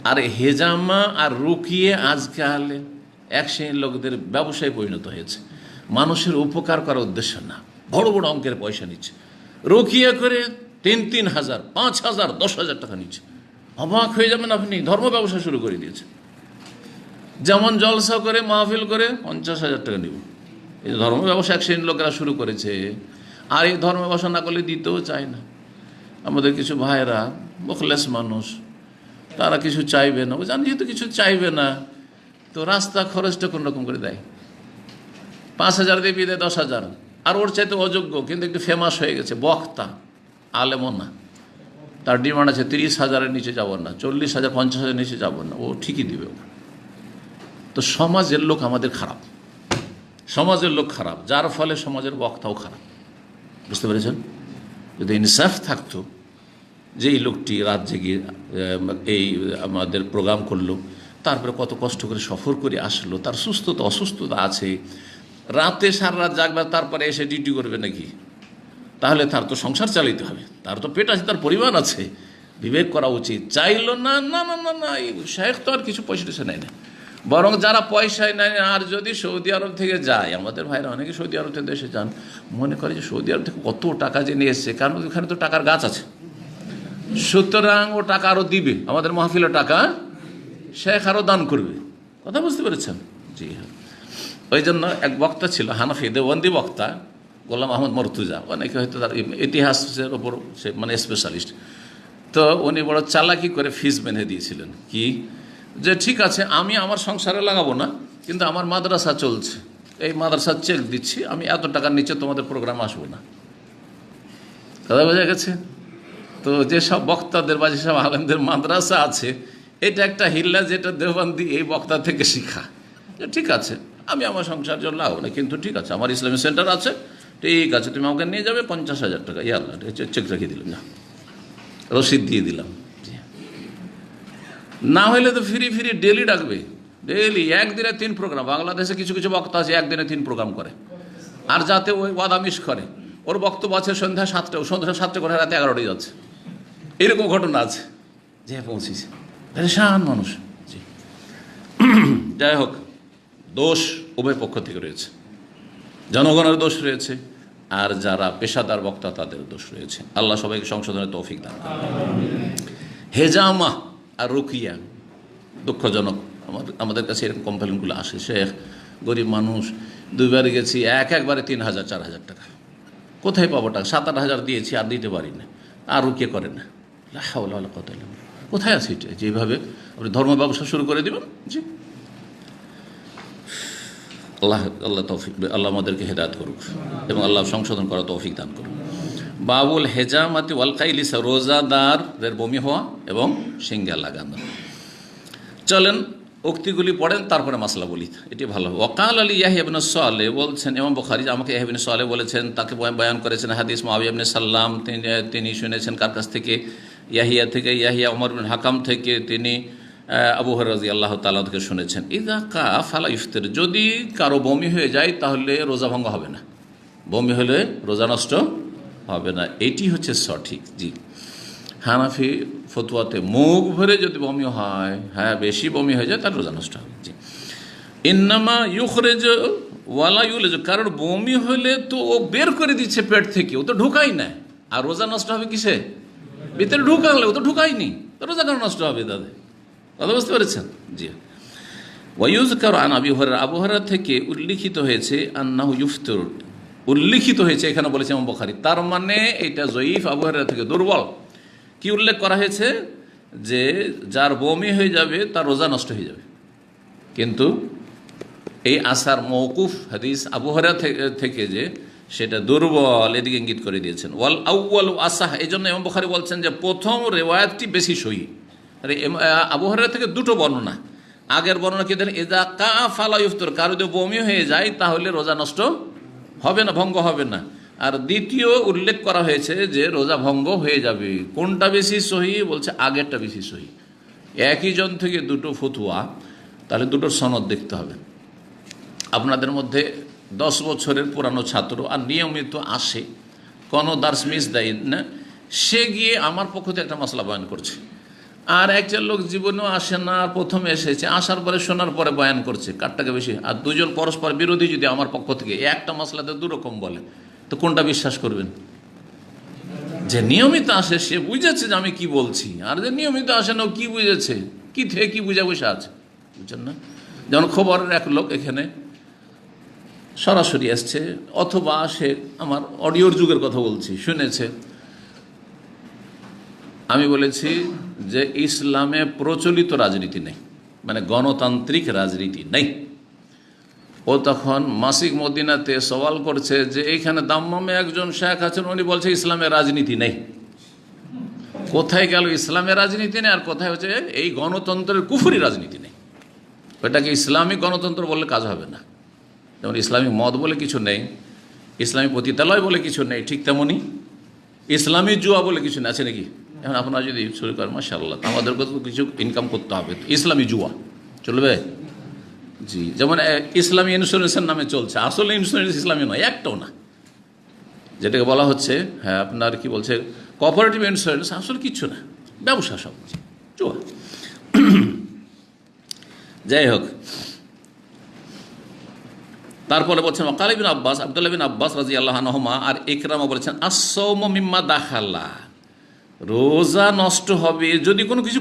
S1: আর হেজামা আর রুকিয়ে আজকাল এক শ্রেণীর লোকদের ব্যবসায় পরিণত হয়েছে, মানুষের উপকার করার উদ্দেশ্য না, বড় বড় অঙ্কের পয়সা নিচ্ছে, রুকিয়া করে 3,000, 5,000, 10,000 টাকা নিচ্ছে। অবাক হয়ে যাবেন আপনি, ধর্ম ব্যবসা শুরু করে দিয়েছে। যেমন জলসা করে, মাহফিল করে 50,000 টাকা নিব, এই ধর্ম ব্যবসা এক শ্রেণীর লোকেরা শুরু করেছে। আর এই ধর্ম ব্যবসা না করলে দিতেও চায় না। আমাদের কিছু ভাইয়েরা মুখলেস মানুষ, তারা কিছু চাইবে না, জান, যেহেতু কিছু চাইবে না, তো রাস্তা খরচটা কোন রকম করে দেয়, 5,000 দিয়ে বিয়ে দেয় 10,000। আর ওর চাইতে অযোগ্য কিন্তু একটু ফেমাস হয়ে গেছে, বক্তা, আলেমও না, তার ডিমান্ড আছে 30,000-এর নিচে যাব না, 40,000, 50,000 নিচে যাব না, ও ঠিকই দিবে। তো সমাজের লোক আমাদের খারাপ, সমাজের লোক খারাপ, যার ফলে সমাজের বক্তাও খারাপ। বুঝতে পেরেছেন? যদি ইনসাফ থাকতো, যে এই লোকটি রাত জেগে এই আমাদের প্রোগ্রাম করলো, তারপরে কত কষ্ট করে সফর করে আসলো, তার সুস্থতা অসুস্থতা আছে, রাতে সারা রাত জাগবে, তারপরে এসে ডিউটি করবে নাকি? তাহলে তার তো সংসার চালিতে হবে, তার তো পেট আছে, তার পরিবার আছে। বিবেক করা উচিত। চাইলো না, না না না না, এই শেখ তো আর কিছু পয়সা টয়সা নেয় না। বরং যারা পয়সায় নেয়, আর যদি সৌদি আরব থেকে যায়, আমাদের ভাইরা অনেকে সৌদি আরব থেকে দেশে যান, মনে করে যে সৌদি আরব থেকে কত টাকা যে নিয়ে এসছে, কারণ ওখানে তো টাকার গাছ আছে, সুতরাং ও টাকা আরও দিবে, আমাদের মাহফিলে টাকা শেখ আরও দান করবে। কথা বুঝতে পেরেছেন? জি হ্যাঁ। ওই জন্য এক বক্তা ছিল, হানাফি দেওবন্দি বক্তা, গোলাম আহমদ মর্তুজা, অনেকে হয়তো তার ইতিহাসের ওপর সে মানে স্পেশালিস্ট। তো উনি বড় চালাকি করে ফিস বেঁধে দিয়েছিলেন, কি যে ঠিক আছে আমি আমার সংসারে লাগাবো না, কিন্তু আমার মাদ্রাসা চলছে, এই মাদ্রাসার চেক দিচ্ছি, আমি এত টাকার নিচে তোমাদের প্রোগ্রাম আসবো না। কথা বোঝা গেছে? তো যেসব বক্তাদের বা যেসব আলেমদের মাদ্রাসা আছে, এটা একটা হিল্লা যেটা দেওবন্দি এই বক্তা থেকে শিখা, যে ঠিক আছে আমি আমার সংসার জন্য লাগাবো না, কিন্তু ঠিক আছে আমার ইসলামিক সেন্টার আছে, ঠিক আছে তুমি আমাকে নিয়ে যাবে 50,000 টাকা, ইয়াল্লা চেক রেখে দিলাম, না রসিদ দিয়ে দিলাম। না হলে তো ফ্রি ফ্রি ডেলি ডাকবে, ডেলি একদিনে 3 প্রোগ্রাম। বাংলাদেশে কিছু কিছু বক্তা আছে একদিনে 3 প্রোগ্রাম করে, আর যাতে ওই ওয়াদামিশ করে, ওর বক্তব্য আছে সন্ধ্যা 7টায়, সন্ধ্যা 7টে করে রাতে 11টায় যাচ্ছে, এরকম ঘটনা আছে যে পৌঁছেছে। পরেশান মানুষ। জি, যাই হোক, দোষ উভয় পক্ষ থেকে রয়েছে, জনগণের দোষ রয়েছে, আর যারা পেশাদার বক্তা তাদের দোষ রয়েছে। আল্লাহ সবাইকে সংশোধনের তৌফিক দান করেন। হেজামা আর রুকিয়া দুঃখজনক, আমাদের কাছে এরকম কমপ্লেনগুলো আসে, শেখ গরিব মানুষ, 2বার গেছি, একবারে 3,000 4,000 টাকা, কোথায় পাবো টাকা? 7-8 হাজার দিয়েছি, আর দিতে পারি না, আর রুকিয়া করে না। কোথায় আছে এটা? যেভাবে আপনি ধর্ম ব্যবসা শুরু করে দেবেন। জি, আল্লাহ তৌফিক, আল্লাহ আমাদেরকে হেদায়েত করুক এবং আল্লাহ সংশোধন করা তৌফিক দান করুক। বাবুল হেজামাতি ওয়াল কাইলিসা, রোজাদারের বমি হওয়া এবং সিঙ্গা লাগানো। চলেন উক্তিগুলি পড়েন, তারপরে মাসলা বলি, এটি ভালো হবে। ওয়াকাল আলী ইয়াহিয়া ইবনে সালেহ বলছেন, ইমাম বুখারী আমাকে ইয়াহিয়া ইবনে সালেহ বলেছেন, তাকে বয়ান করেছেন হাদিস মুআবিয়া ইবনে সাল্লাম, তিনি শুনেছেন কার কাছ থেকে? ইয়াহিয়া থেকে, ইয়াহিয়া ওমর বিন হাকাম থেকে, তিনি আবু হুরায়রা রাদিয়াল্লাহু তাআলা থেকে শুনেছেন। ইযা কা ফালা ইফতির, যদি কারো বমি হয়ে যায় তাহলে রোজা ভঙ্গ হবে না, বমি হলে রোজা নষ্ট হবে না, এটি হচ্ছে সঠিক। জি, হানাফি ফতোয়াতে মুখ ভরে যদি বমি হয়, হ্যাঁ বেশি বমি হয়ে যায়, তার রোজা নষ্ট হবে। জি, ইন্নামা ইউখরিজ ওয়ালা ইউলিজ, কারণ বমি হলে তো ও বের করে দিচ্ছে পেট থেকে, ও তো ঢুকাই না, আর রোজা নষ্ট হবে কিসে? ভিতরে ঢুকালে, ও তো ঢুকায়নি, তো রোজা কেন নষ্ট হবে দাদা? কথা বুঝতে পেরেছেন? জি। ওয়ায়ুযকারু আন আবি হুরায়রা, আবু হুরায়রা থেকে উল্লিখিত হয়েছে, আন্নাহু ইফতির, উল্লিখিত হয়েছে, এখানে বলেছে ইমাম বুখারী, তার মানে এটা জয়ীফ, আবু হুরায়রা থেকে দুর্বল। কি উল্লেখ করা হয়েছে? যে যার বমি হয়ে যাবে তার রোজা নষ্ট হয়ে যাবে, কিন্তু এই আসার মওকুফ হাদিস আবু হুরায়রা থেকে যে সেটা দুর্বল, এদিকে ইঙ্গিত করে দিয়েছেন। ওয়াল আউয়ালু আসাহ, এই জন্য ইমাম বুখারী বলছেন যে প্রথম রেওয়ায়াতটি বেশি সহিহ। আবু হুরায়রা থেকে 2টো বর্ণনা, আগের বর্ণনা কি দেখেন, ইযা কা ফালা ইফতির, কারো যদি বমি হয়ে যায় তাহলে রোজা নষ্ট হবে না, ভঙ্গ হবে না। আর দ্বিতীয় উল্লেখ করা হয়েছে যে রোজা ভঙ্গ হয়ে যাবে। কোনটা বেশি সহিহ? বলছে আগেরটা বেশি সহিহ। একই জন থেকে 2টো ফতোয়া, তাহলে 2টোর সনদ দেখতে হবে। আপনাদের মধ্যে 10 বছরের পুরানো ছাত্র আর নিয়মিত আসে, কোনো দার্স মিস দেয় না, সে গিয়ে আমার পক্ষ থেকে একটা মাসলা বয়ান করছে, আর একটা লোক জীবনেও আসে না, প্রথমে এসেছে, আসার পরে শোনার পরে বয়ান করছে, কারটাকে বেশি? আর 2জন পরস্পর বিরোধী যদি আমার পক্ষ থেকে একটা মাসলাতে 2 রকম বলে, তো কোনটা বিশ্বাস করবেন? যে নিয়মিত আসে সে বুঝেছে যে আমি কি বলছি, আর যে নিয়মিত আসে না, কি বুঝেছে, কি থেকে কি বুঝে বসে আছে, বুঝছেন না? যেমন খবরের এক লোক এখানে সরাসরি আসছে, অথবা সে আমার অডিওর যুগের কথা বলছি, শুনেছে, আমি বলেছি যে ইসলামে প্রচলিত রাজনীতি নেই, মানে গণতান্ত্রিক রাজনীতি নেই। ও তখন মাসিক মদিনাতে সওয়াল করছে যে এইখানে দাম্মামে একজন শেখ আছেন, উনি বলছে ইসলামের রাজনীতি নেই। কোথায় গেল ইসলামের রাজনীতি নেই, আর কোথায় হচ্ছে এই গণতন্ত্রের কুফরি রাজনীতি নেই। ওটাকে ইসলামিক গণতন্ত্র বললে কাজ হবে না। যেমন ইসলামিক মত বলে কিছু নেই, ইসলামী পতিতালয় বলে কিছু নেই, ঠিক তেমনই ইসলামী জুয়া বলে কিছু নেই, আছে নাকি? এখন আপনারা যদি শুরু করেন, মাশাআল্লাহ, আমাদেরকে তো কিছু ইনকাম করতে হবে, ইসলামী জুয়া চলবে
S2: জি, যেমন ইসলামী ইন্স্যুরেন্সের নামে চলছে, আসলে ইন্স্যুরেন্স ইসলামী নয়, একটাও না। যেটাকে বলা হচ্ছে হ্যাঁ আপনার কি বলছে কোঅপারেটিভ ইন্স্যুরেন্স, আসলে কিচ্ছু না, ব্যবসা সব চুয়া। যাই হোক, তারপরে বলছেন ওয়াকাল ইবনে আব্বাস, আব্দুল্লাহ বিন আব্বাস রাদিয়াল্লাহু আনহুমা আর ইকরামা বলেছেন আস-সাওমু মিম্মা দাখালা, রোজা নষ্ট হবে যদি কোনো কিছু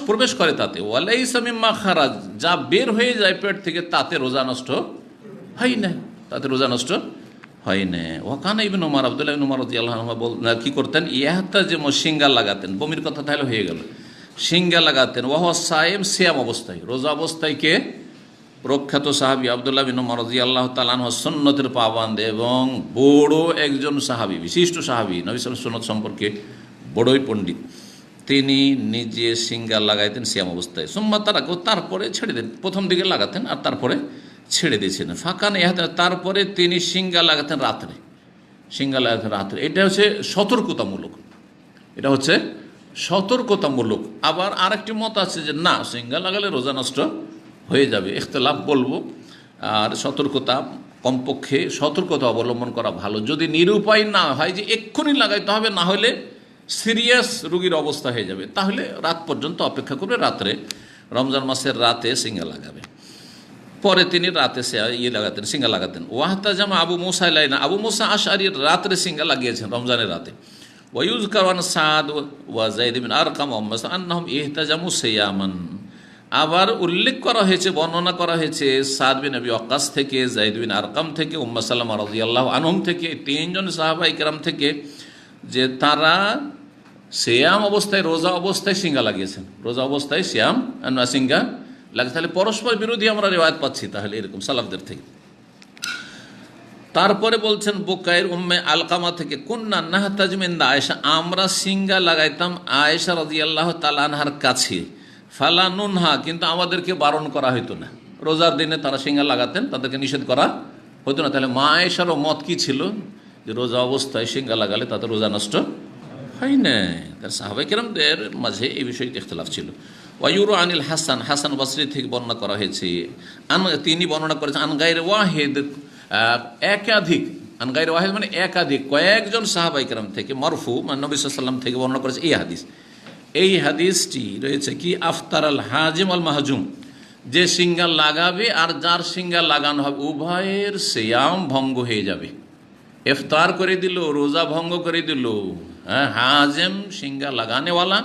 S2: প্রবেশ করে তাতে, ওয়ালাইসা মিম্মা খারাজ, যা বের হয়ে যায় পেট থেকে তাতে রোজা নষ্ট হয় না, তাতে রোজা নষ্ট হয় না। ওয়াকানা ইবনে উমর, আব্দুল্লাহ ইবনে উমর রাদিয়াল্লাহু আনহু কি করতেন, ইয়াহতাজিমু, সিঙ্গা লাগাতেন, বমির কথা তাহলে হয়ে গেল, সিঙ্গা লাগাতেন, ওয়া হুয়া সায়েম, সিয়াম অবস্থায়, রোজা অবস্থায়। কে? প্রখ্যাত সাহাবী আব্দুল্লাহ বিন উমর রাদিয়াল্লাহু তাআলা আনহু, সুন্নতের পাবন্দ এবং বড় একজন সাহাবী, বিশিষ্ট সাহাবী, নবী সাল্লাল্লাহু আলাইহি ওয়াসাল্লাম সুন্নত সম্পর্কে বড়ই পণ্ডিত। তিনি নিজে সিঙ্গা লাগাইতেন সিয়াম অবস্থায়, সুম্মা তারাকু, তারপরে ছেড়ে দেন, প্রথম দিকে লাগাতেন আর তারপরে ছেড়ে দিয়েছেন। ফাঁকান ইহাতে, তারপরে তিনি সিঙ্গা লাগাতেন রাত্রে, সিঙ্গা লাগাতেন রাত্রে। এটা হচ্ছে সতর্কতামূলক, এটা হচ্ছে সতর্কতামূলক। আবার আরেকটি মত আছে যে না, সিঙ্গা লাগালে রোজা নষ্ট হয়ে যাবে, ইখতিলাফ বলবো। আর সতর্কতা, কমপক্ষে সতর্কতা অবলম্বন করা ভালো, যদি নিরুপায় না হয় যে এক্ষুনি লাগাইতে হবে, না হলে সিরিয়াস রোগীর অবস্থা হয়ে যাবে, তাহলে রাত পর্যন্ত অপেক্ষা করবে, রাত্রে রমজান মাসের রাতে সিঙ্গা লাগাবে। পরে তিনি রাতে লাগাতেন, সিঙ্গা লাগাতেন। ওয়াহতাজামা আবু মুসা ইলাইনা, আবু মুসা আশআরীর রাত্রে সিঙ্গা লাগিয়েছেন রমজানের রাতে। ওয়ায়ুযকারু আন সাদ ওয়া যায়েদ বিন আরকাম আন্নাহুম ইহতাজামু সিয়ামান, আবার উল্লেখ করা হয়েছে, বর্ণনা করা হয়েছে সাদ বিন আবি ওয়াক্কাস থেকে, যায়েদ বিন আরকাম থেকে, উম্মে সালামা রাদিয়াল্লাহু আনহুম থেকে, তিনজন সাহাবায়ে কেরাম থেকে, যে তারা সিয়াম অবস্থায়, রোজা অবস্থায় সিঙ্গা লাগিয়েছেন, রোজা অবস্থায় সিয়াম সিঙ্গা লাগে। তাহলে পরস্পর বিরোধী আমরা রিওয়ায়াত পাচ্ছি তাহলে এরকম সালাফদের থেকে। তারপরে বলছেন বুকাইর উম্মে আলকামা থেকে, কুন্না নাহতাজ মিন আয়েশা, আমরা সিঙ্গা লাগাইতাম আয়েশা রাদিয়াল্লাহু তাআলা আনহার কাছে, ফালা নুনহা, কিন্তু আমাদেরকে বারণ করা হইতো না। রোজার দিনে তারা সিঙ্গা লাগাতেন, তাদেরকে নিষেধ করা হতো না। তাহলে মা আয়েশারও মত কি ছিল, যে রোজা অবস্থায় সিঙ্গা লাগালে তাতে রোজা নষ্ট হয় না। তার সাহাবায়ে কেরামদের মাঝে এই বিষয়টি ইখতিলাফ ছিল। ওয়ায়ুরু আনিল হাসান, হাসান বসরি থেকে বর্ণনা করা হয়েছে, তিনি বর্ণনা করেছেন আন গায়রে ওয়াহিদ, একাধিক, আন গায়রে ওয়াহিদ মানে একাধিক, কয়েকজন সাহাবায়ে কেরাম থেকে, মারফু মানে নবী সাল্লাল্লাহু আলাইহি ওয়াসাল্লাম থেকে বর্ণনা করেছে এই হাদিস। এই হাদিসটি রয়েছে কি, আফতার আল হাজিম আল মাহজুম, যে সিঙ্গা লাগাবে আর যার সিঙ্গা লাগানো হবে উভয়ের সিয়াম ভঙ্গ হয়ে যাবে। ইফতার করে দিল, রোজা ভঙ্গ করে দিল। হ্যাঁ, হাজেম সিঙ্গা লাগানেওয়ালা,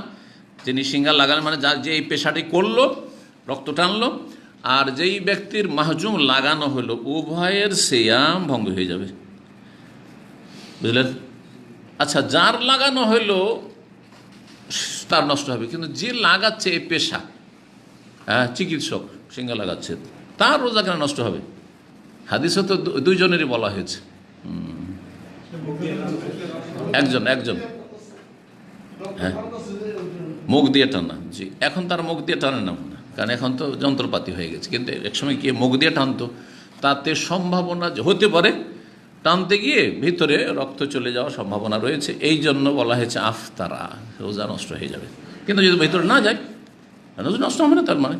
S2: তিনি সিঙ্গা লাগান মানে যার যে এই পেশাটি করলো, রক্ত টানলো, আর যেই ব্যক্তির মাহজুম লাগানো হলো, উভয়ের সিয়াম ভঙ্গ হয়ে যাবে, বুঝলেন? আচ্ছা, যার লাগানো হইলো তার নষ্ট হবে, কিন্তু যে লাগাচ্ছে এই পেশা, হ্যাঁ চিকিৎসক সিঙ্গা লাগাচ্ছে, তার রোজা কেন নষ্ট হবে? হাদিসে তো দুইজনেরই বলা হয়েছে, একজন হ্যাঁ মুখ দিয়ে টানা। জি, এখন তার মুখ দিয়ে টানে না, কারণ এখন তো যন্ত্রপাতি হয়ে গেছে, কিন্তু একসময় কি মুখ দিয়ে টানতো, তাতে সম্ভাবনা হতে পারে টানতে গিয়ে ভিতরে রক্ত চলে যাওয়ার সম্ভাবনা রয়েছে, এই জন্য বলা হয়েছে আফতারা, রোজা নষ্ট হয়ে যাবে। কিন্তু যদি ভিতরে না যায়, রোজা নষ্ট হবে না, তার মানে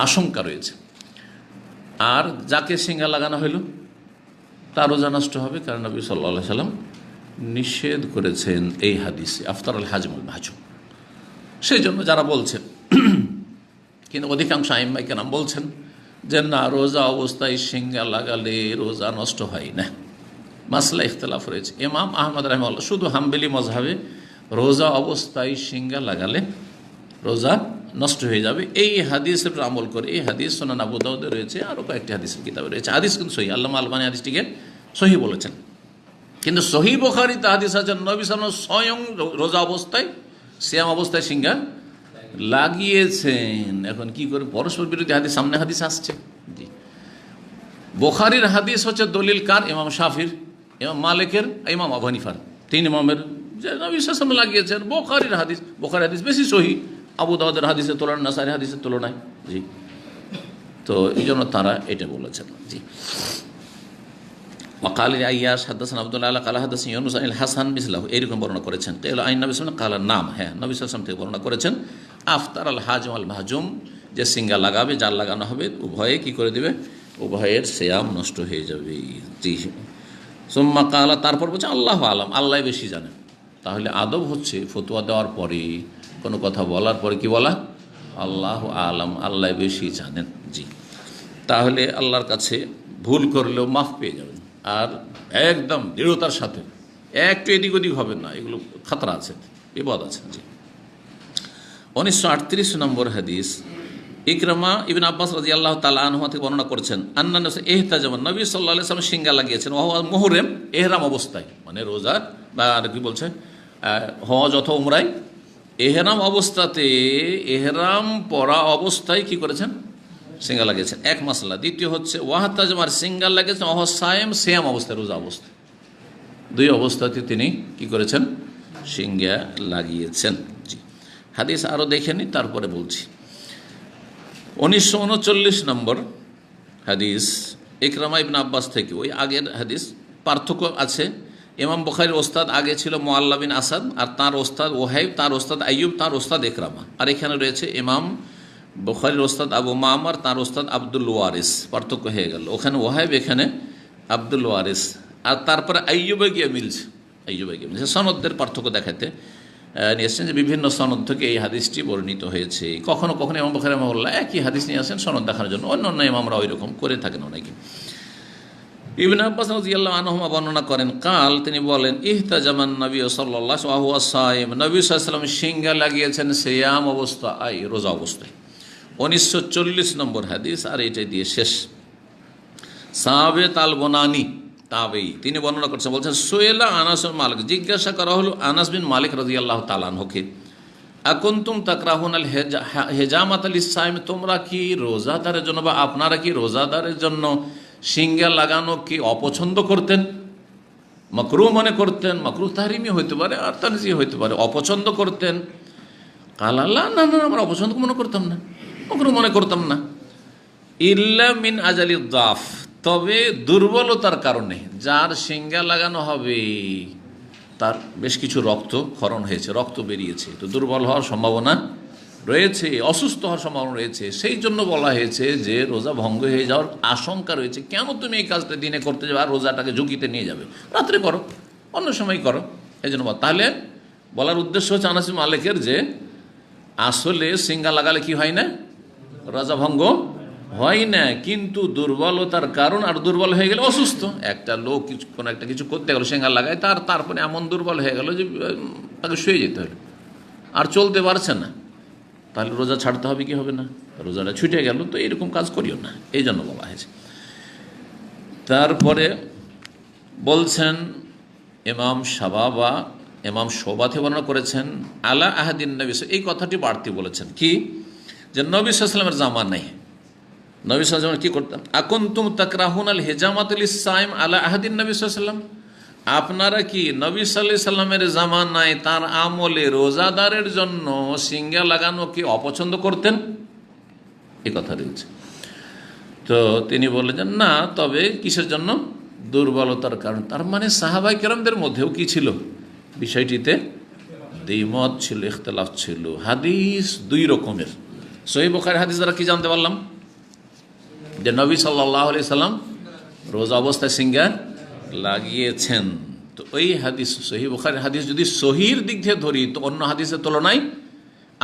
S2: আশঙ্কা রয়েছে। আর যাকে সিঙ্গা লাগানো হইল তার রোজা নষ্ট হবে, কারণ নবী সাল্লাল্লাহু আলাইহি সাল্লাম নিষেধ করেছেন এই হাদিসে, আফতার আল হাজমুল মাহজুম। সেই জন্য যারা বলছেন, কিন্তু অধিকাংশ আইম্মায়ে কেরাম বলছেন যে না, রোজা অবস্থায় সিঙ্গা লাগালে রোজা নষ্ট হয় না। মাসলা ইখতিলাফ রয়েছে। ইমাম আহমদ রাহিমাহুল্লাহ শুধু হাম্বলি মযহাবে রোজা অবস্থায় সিঙ্গা লাগালে রোজা নষ্ট হয়ে যাবে, এই হাদিসের আমল করে। এই হাদিস সুনান আবু দাউদে রয়েছে, আরও কয়েকটি হাদিসের কিতাবে রয়েছে। হাদিস কিন্তু সহিহ, আল্লামা আলবানী হাদিসটিকে সহিহ বলেছেন। কিন্তু সহিহ বুখারীতে হাদিস আছে নবী সাল্লাল্লাহু আলাইহি ওয়াসাল্লাম স্বয়ং রোজা অবস্থায়, সিয়াম অবস্থায় সিঙ্গা লাগিয়েছেন। এখন কি করে পরস্পর বিরোধী হাদিস, সামনে হাদিস আসছে। জি, বুখারীর হাদিস হচ্ছে দলিল কার? ইমাম শাফির, ইমাম মালিকের, ইমাম আবু হানিফার, তিন ইমামের, যে নবী সাল্লাল্লাহু আলাইহি ওয়াসাল্লাম লাগিয়েছেন। বুখারীর হাদিস, বুখারীর হাদিস বেশি সহিহ আবু দাউদের হাদিসের তুলনায়, নাসাইর হাদিসের তুলনায়। জি, তো এই জন্য তারা এটা বলেছেন। জি, ওয়াকাল আইয়াস হাদাসানা আব্দুল্লাহ কালা হাদাসানা ইউনুস আল হাসান মিসলাহু, এরকম বর্ণনা করেছেন। তাহলে আইন নবী সাল্লাল্লাহু আলাইহি ওয়াসাল্লাম কালার নাম, হ্যাঁ নবী সাল্লাল্লাহু আলাইহি ওয়াসাল্লাম থেকে বর্ণনা করেছেন আফতার আল হাজম আল মাহজুম, যে সিঙ্গা লাগাবে, যার লাগানো হবে, উভয়ে কি করে দেবে, উভয়ের সিয়াম নষ্ট হয়ে যাবে। জি। সুম্মা কালা, তারপর বলছে আল্লাহ আলাম, আল্লাহ বেশি জানেন। তাহলে আদব হচ্ছে ফতোয়া দেওয়ার পরে, কোনো কথা বলার পরে কি বলা, আল্লাহ আলাম, আল্লাহ বেশি জানেন। জি। তাহলে আল্লাহর কাছে ভুল করলেও মাফ পেয়ে যাবেন, আর একদম দৃঢ়তার সাথে, একটু এদিক ওদিক হবে না, এগুলো খাতরা আছে, বিপদ আছে। জি। 1938 নম্বর হাদিস, ইকরামা ইবনে আব্বাস রাদিয়াল্লাহু তাআলা আনহু থেকে বর্ণনা করেছেন, আন্না নবী ইহতাজামান, নবী সাল্লাল্লাহু আলাইহি ওয়াসাল্লাম সিঙ্গা লাগিয়েছেন, ওয়া মুহরিম, ইহরাম অবস্থায়, মানে রোজা বা আর কি বলছে হজ অথবা উমরায় এহরাম অবস্থাতে, এহরাম পরা অবস্থায় কি করেছেন, সিঙ্গা লাগিয়েছেন। এক মাসলা। দ্বিতীয় হচ্ছে ওয়াহতাজমার, সিঙ্গা লাগিয়েছেন ওহ সায়েম, সিয়াম অবস্থায়, রোজা অবস্থায়, দুই অবস্থাতে তিনি কি করেছেন, সিঙ্গা লাগিয়েছেন। জি। হাদিস আরও দেখে নি, তারপরে বলছি। 1939 নম্বর হাদিস, ইকরামা ইবনে আব্বাস থেকে, ওই আগের হাদিস, পার্থক্য আছে। ইমাম বুখারীর ওস্তাদ আগে ছিল মুআল্লা বিন আসাদ, আর তার ওস্তাদ ওহাইব, তার ওস্তাদ আইয়ুব, তার ওস্তাদ ইকরামা। আর এখানে রয়েছে ইমাম বুখারীর ওস্তাদ আবু মামার, তার ওস্তাদ আব্দুল ওয়ারিস, পার্থক্য হয়ে গেল। ওখানে ওহাইব, এখানে আব্দুল ওয়ারিস। আর তারপরে আইয়ুবে গিয়ে মিলছে, আইয়ুবে গিয়ে মিলছে। সনদদের পার্থক্য দেখাতে নিয়ে এসছেন যে বিভিন্ন সনদ থেকে এই হাদিসটি বর্ণিত হয়েছে। কখনো কখনো ইমাম বুখারী রাহিমাহুল্লাহ একই হাদিস নিয়ে আসেন সনদ দেখানোর জন্য, অন্য অন্য ইমামরা ওই রকম করে থাকেন অনেকে। ইবনে আব্বাস রাদিয়াল্লাহু আনহুমা বর্ণনা করেন, কাল, তিনি বলেন, ইহতাজামান নবী সাল্লাল্লাহু আলাইহি ওয়া সাল্লাম, নবী সাল্লাল্লাহু আলাইহি ওয়াসাল্লাম সিঙ্গা লাগিয়েছেন সিয়াম অবস্থা, রোজা অবস্থায়। 1940 নম্বর হাদিস, আর এটাই দিয়ে শেষ। সাবেত আল বুনানি তাবেই, তিনি বর্ণনা করছেন, বলছেন, সুয়েলা আনাস বিন মালিক, জিজ্ঞাসা করা হলো আনাস বিন মালিক রাদিয়াল্লাহু তাআলা আনহুকে, আকুনতুম তাকরাহুন আল হেজামাত আল ইসসাইম, তোমরা কি রোজাদারের জন্য বা আপনারা কি রোজাদারের জন্য সিঙ্গা লাগানো কি অপছন্দ করতেন, মাকরুহ মনে করতেন? মাকরুহ তাহরিমি হইতে পারে, আর তানজিহ হইতে পারে, অপছন্দ করতেন। কাল আল্লাহ, না না, আমরা অপছন্দ মনে করতাম না, মাকরুহ মনে করতাম না। ইল্লা মিন আজালি দাফ, তবে দুর্বলতার কারণে, যার সিঙ্গা লাগানো হবে তার বেশ কিছু রক্ত ক্ষরণ হয়েছে, রক্ত বেরিয়েছে, তো দুর্বল হওয়ার সম্ভাবনা রয়েছে, অসুস্থ হওয়ার সম্ভাবনা রয়েছে, সেই জন্য বলা হয়েছে যে রোজা ভঙ্গ হয়ে যাওয়ার আশঙ্কা রয়েছে, কেন তুমি এই কাজটা দিনে করতে যাবে আর রোজাটাকে ঝুঁকিতে নিয়ে যাবে, রাত্রে করো, অন্য সময় করো। এই জন্য তাহলে বলার উদ্দেশ্য হচ্ছে আনাস বিন মালিকের, যে আসলে সিঙ্গা লাগালে কি হয় না, রোজা ভঙ্গ হয় না, কিন্তু দুর্বলতার কারণ, আর দুর্বল হয়ে গেলে অসুস্থ, একটা লোক কোনো একটা কিছু করতে গেল সিঙ্গা লাগায়, তারপরে এমন দুর্বল হয়ে গেল যে তাকে শুয়ে যেতে হলো, আর চলতে পারছে না, তাহলে রোজা ছাড়তে হবে কি হবে না, রোজাটা ছুটে গেল, তো এরকম কাজ করিও না, এই জন্য বলা হয়েছে। তারপরে বলছেন ইমাম শাবাবা, ইমাম শোবাতে বর্ণনা করেছেন, আলা আহাদিন নবী, এই কথাটি বাড়তি বলেছেন কি, যে নবী সাল্লাল্লাহু আলাইহি ওয়াসাল্লামের জামানায় নবী সাল্লাল্লাহু আলাইহি ওয়াসাল্লাম কি করতেন, আকুনতুম তাকরাহুন আল হেজামাতুল ইসসাইম আলা আহাদিন নবী সাল্লাল্লাহু আলাইহি ওয়াসাল্লাম, আপনারা কি নবী সাল্লাল্লাহু আলাইহি ওয়াসাল্লামের জামানায় তার আমলে রোজাদারের জন্য সিঙ্গা লাগানো কি অপছন্দ করতেন, এই কথা রয়েছে। তো তিনি বললেন না, তবে কিসের জন্য, দুর্বলতার কারণ। তার মানে সাহাবাই কেরামদের মধ্যেও কি ছিল, বিষয়টিতে দ্বিমত ছিল, ইখতিলাফ ছিল। হাদিস দুই রকমের। সহিহ বুখারীর হাদিস দ্বারা কি জানতে পারলাম, যে নবী সাল্লাল্লাহু আলাইহি সাল্লাম রোজা অবস্থায় সিঙ্গা লাগিয়েছেন। তো ওই হাদিস, সহিহ বুখারীর হাদিস যদি সহির দিক থেকে ধরি, তো অন্য হাদিসের তুলনায়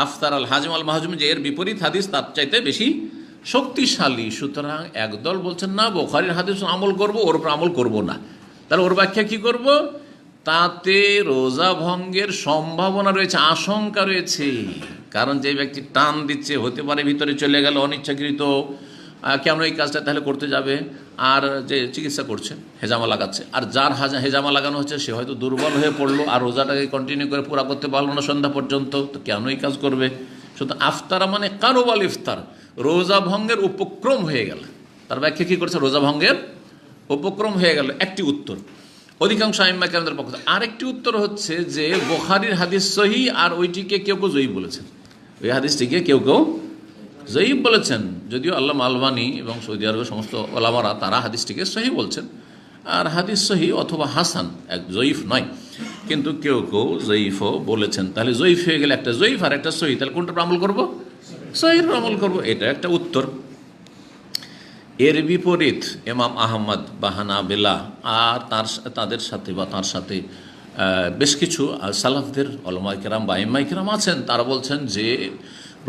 S2: আফতার আল হাজম আল মাহজুম, যে এর বিপরীত হাদিস, তার চাইতে বেশি শক্তিশালী। সুতরাং একদল বলছেন না, বুখারীর হাদিস আমল করব, ওর উপর আমল করব না। তাহলে ওর ব্যাখ্যা কি করব, তাতে রোজা ভঙ্গের সম্ভাবনা রয়েছে, আশঙ্কা রয়েছে। কারণ যে ব্যক্তি টান দিচ্ছে, হতে পারে ভিতরে চলে গেল অনিচ্ছাকৃত, কেন এই কাজটা তাহলে করতে যাবে, আর যে চিকিৎসা করছে, হেজামা লাগাচ্ছে, আর যার হেজামা লাগানো হচ্ছে সে হয়তো দুর্বল হয়ে পড়লো, আর রোজাটাকে কন্টিনিউ করে পুরা করতে পারলো না সন্ধ্যা পর্যন্ত, তো কেন এই কাজ করবে। শুধু আফতারা মানে কারোবাল ইফতার, রোজা ভঙ্গের উপক্রম হয়ে গেল। তার ব্যাখ্যা কী করছে, রোজা ভঙ্গের উপক্রম হয়ে গেল, একটি উত্তর অধিকাংশ আইম্মা কেরামদের পক্ষ থেকে। আরেকটি উত্তর হচ্ছে যে বুখারীর হাদিস সহিহ, আর ওইটিকে কেউ কেউ জয়ীফ বলেছেন, ওই হাদিসটিকে কেউ কেউ জয়ীফ বলেছেন, যদিও আল্লামা আলবানী এবং সৌদি আরবের সমস্ত ওলামারা তারা হাদিসটিকে সহিহ বলছেন, আর হাদিস সহিহ অথবা হাসান, এক জয়ীফ নয়, কিন্তু কেউ কেউ জয়ীফও বলেছেন। তাহলে জয়ীফ হয়ে গেলে একটা জয়ীফ আর একটা সহিহ, তাহলে কোনটা আমল করবো, সহির আমল করব, এটা একটা উত্তর। এর বিপরীত ইমাম আহমদ বা হানাবেলা আর তাদের সাথে বা তার সাথে বেশ কিছু সালাফদের উলামায়ে কেরাম বা আইম্মায়ে কেরাম আছেন, তারা বলছেন যে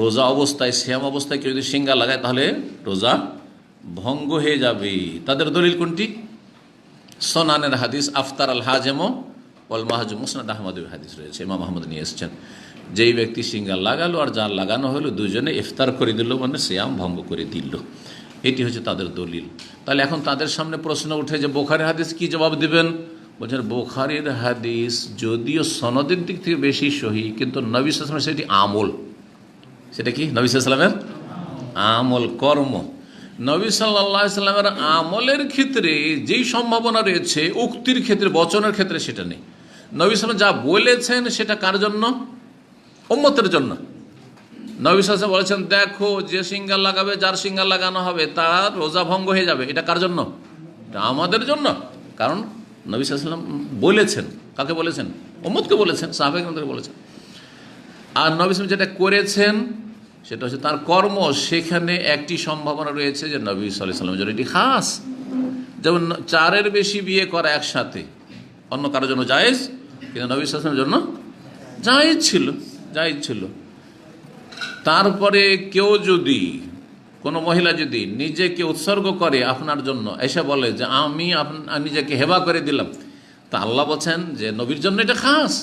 S2: রোজা অবস্থায়, সিয়াম অবস্থায় কেউ যদি সিঙ্গা লাগায় তাহলে রোজা ভঙ্গ হয়ে যাবে। তাদের দলিল কোনটি? সোনানের হাদিস, আফতার আল হাজেম ওয়াল মাহজুম, মুসনাদ আহমদের হাদিস রয়েছে, ইমাম আহমদ নিয়ে এসেছেন। যেই ব্যক্তি সিঙ্গা লাগালো আর যার লাগানো হলো, দুজনে ইফতার করে দিল, মানে সিয়াম ভঙ্গ করে দিল। এটি হচ্ছে তাদের দলিল। তাহলে এখন তাদের সামনে প্রশ্ন উঠে যে বুখারীর হাদিস কি জবাব দেবেন? বলছেন বুখারীর হাদিস যদিও সনদের দিক থেকে বেশি সহি, কিন্তু নবী সাল্লাল্লাহু আলাইহি ওয়াসাল্লামের সেটি আমল। সেটা কি? নবী সাল্লাল্লাহু আলাইহি ওয়াসাল্লামের আমল, কর্ম। নবী সাল্লাল্লাহু আলাইহি ওয়াসাল্লামের আমলের ক্ষেত্রে যেই সম্ভাবনা রয়েছে, উক্তির ক্ষেত্রে, বচনের ক্ষেত্রে সেটা নেই। নবী সাল্লাল্লাহু আলাইহি ওয়াসাল্লাম যা বলেছেন সেটা কার জন্য? উম্মতের জন্য। নবী সাল্লাল্লাহু আলাইহি ওয়াসাল্লাম বলেছেন, দেখো যে সিঙ্গা লাগাবে, যার সিঙ্গা লাগানো হবে তার রোজা ভঙ্গ হয়ে যাবে। এটা কার জন্য? এটা আমাদের জন্য। কারণ নবী সাল্লাল্লাহু আলাইহি ওয়াসাল্লাম বলেছেন। কাকে বলেছেন? উম্মতকে বলেছেন, সাহাবায়ে কেরামদেরকে বলেছেন। আর নবী সাল্লাল্লাহু আলাইহি ওয়াসাল্লাম যেটা করেছেন সেটা হচ্ছে তার কর্ম। সেখানে একটি সম্ভাবনা রয়েছে যে নবী সাল্লাল্লাহু আলাইহি ওয়াসাল্লামের জন্য এটি খাস। যেমন 4-এর বেশি বিয়ে করা একসাথে অন্য কারোর জন্য জায়েজ, কিন্তু নবী সাল্লাল্লাহু আলাইহি ওয়াসাল্লামের জন্য জায়েজ ছিল, জায়েজ ছিল। তারপরে কেউ যদি, কোনো মহিলা যদি নিজেকে উৎসর্গ করে আপনার জন্য, এসে বলে যে আমি নিজেকে হেবা করে দিলাম, তা আল্লাহ বলছেন যে নবীর জন্য এটা খাস।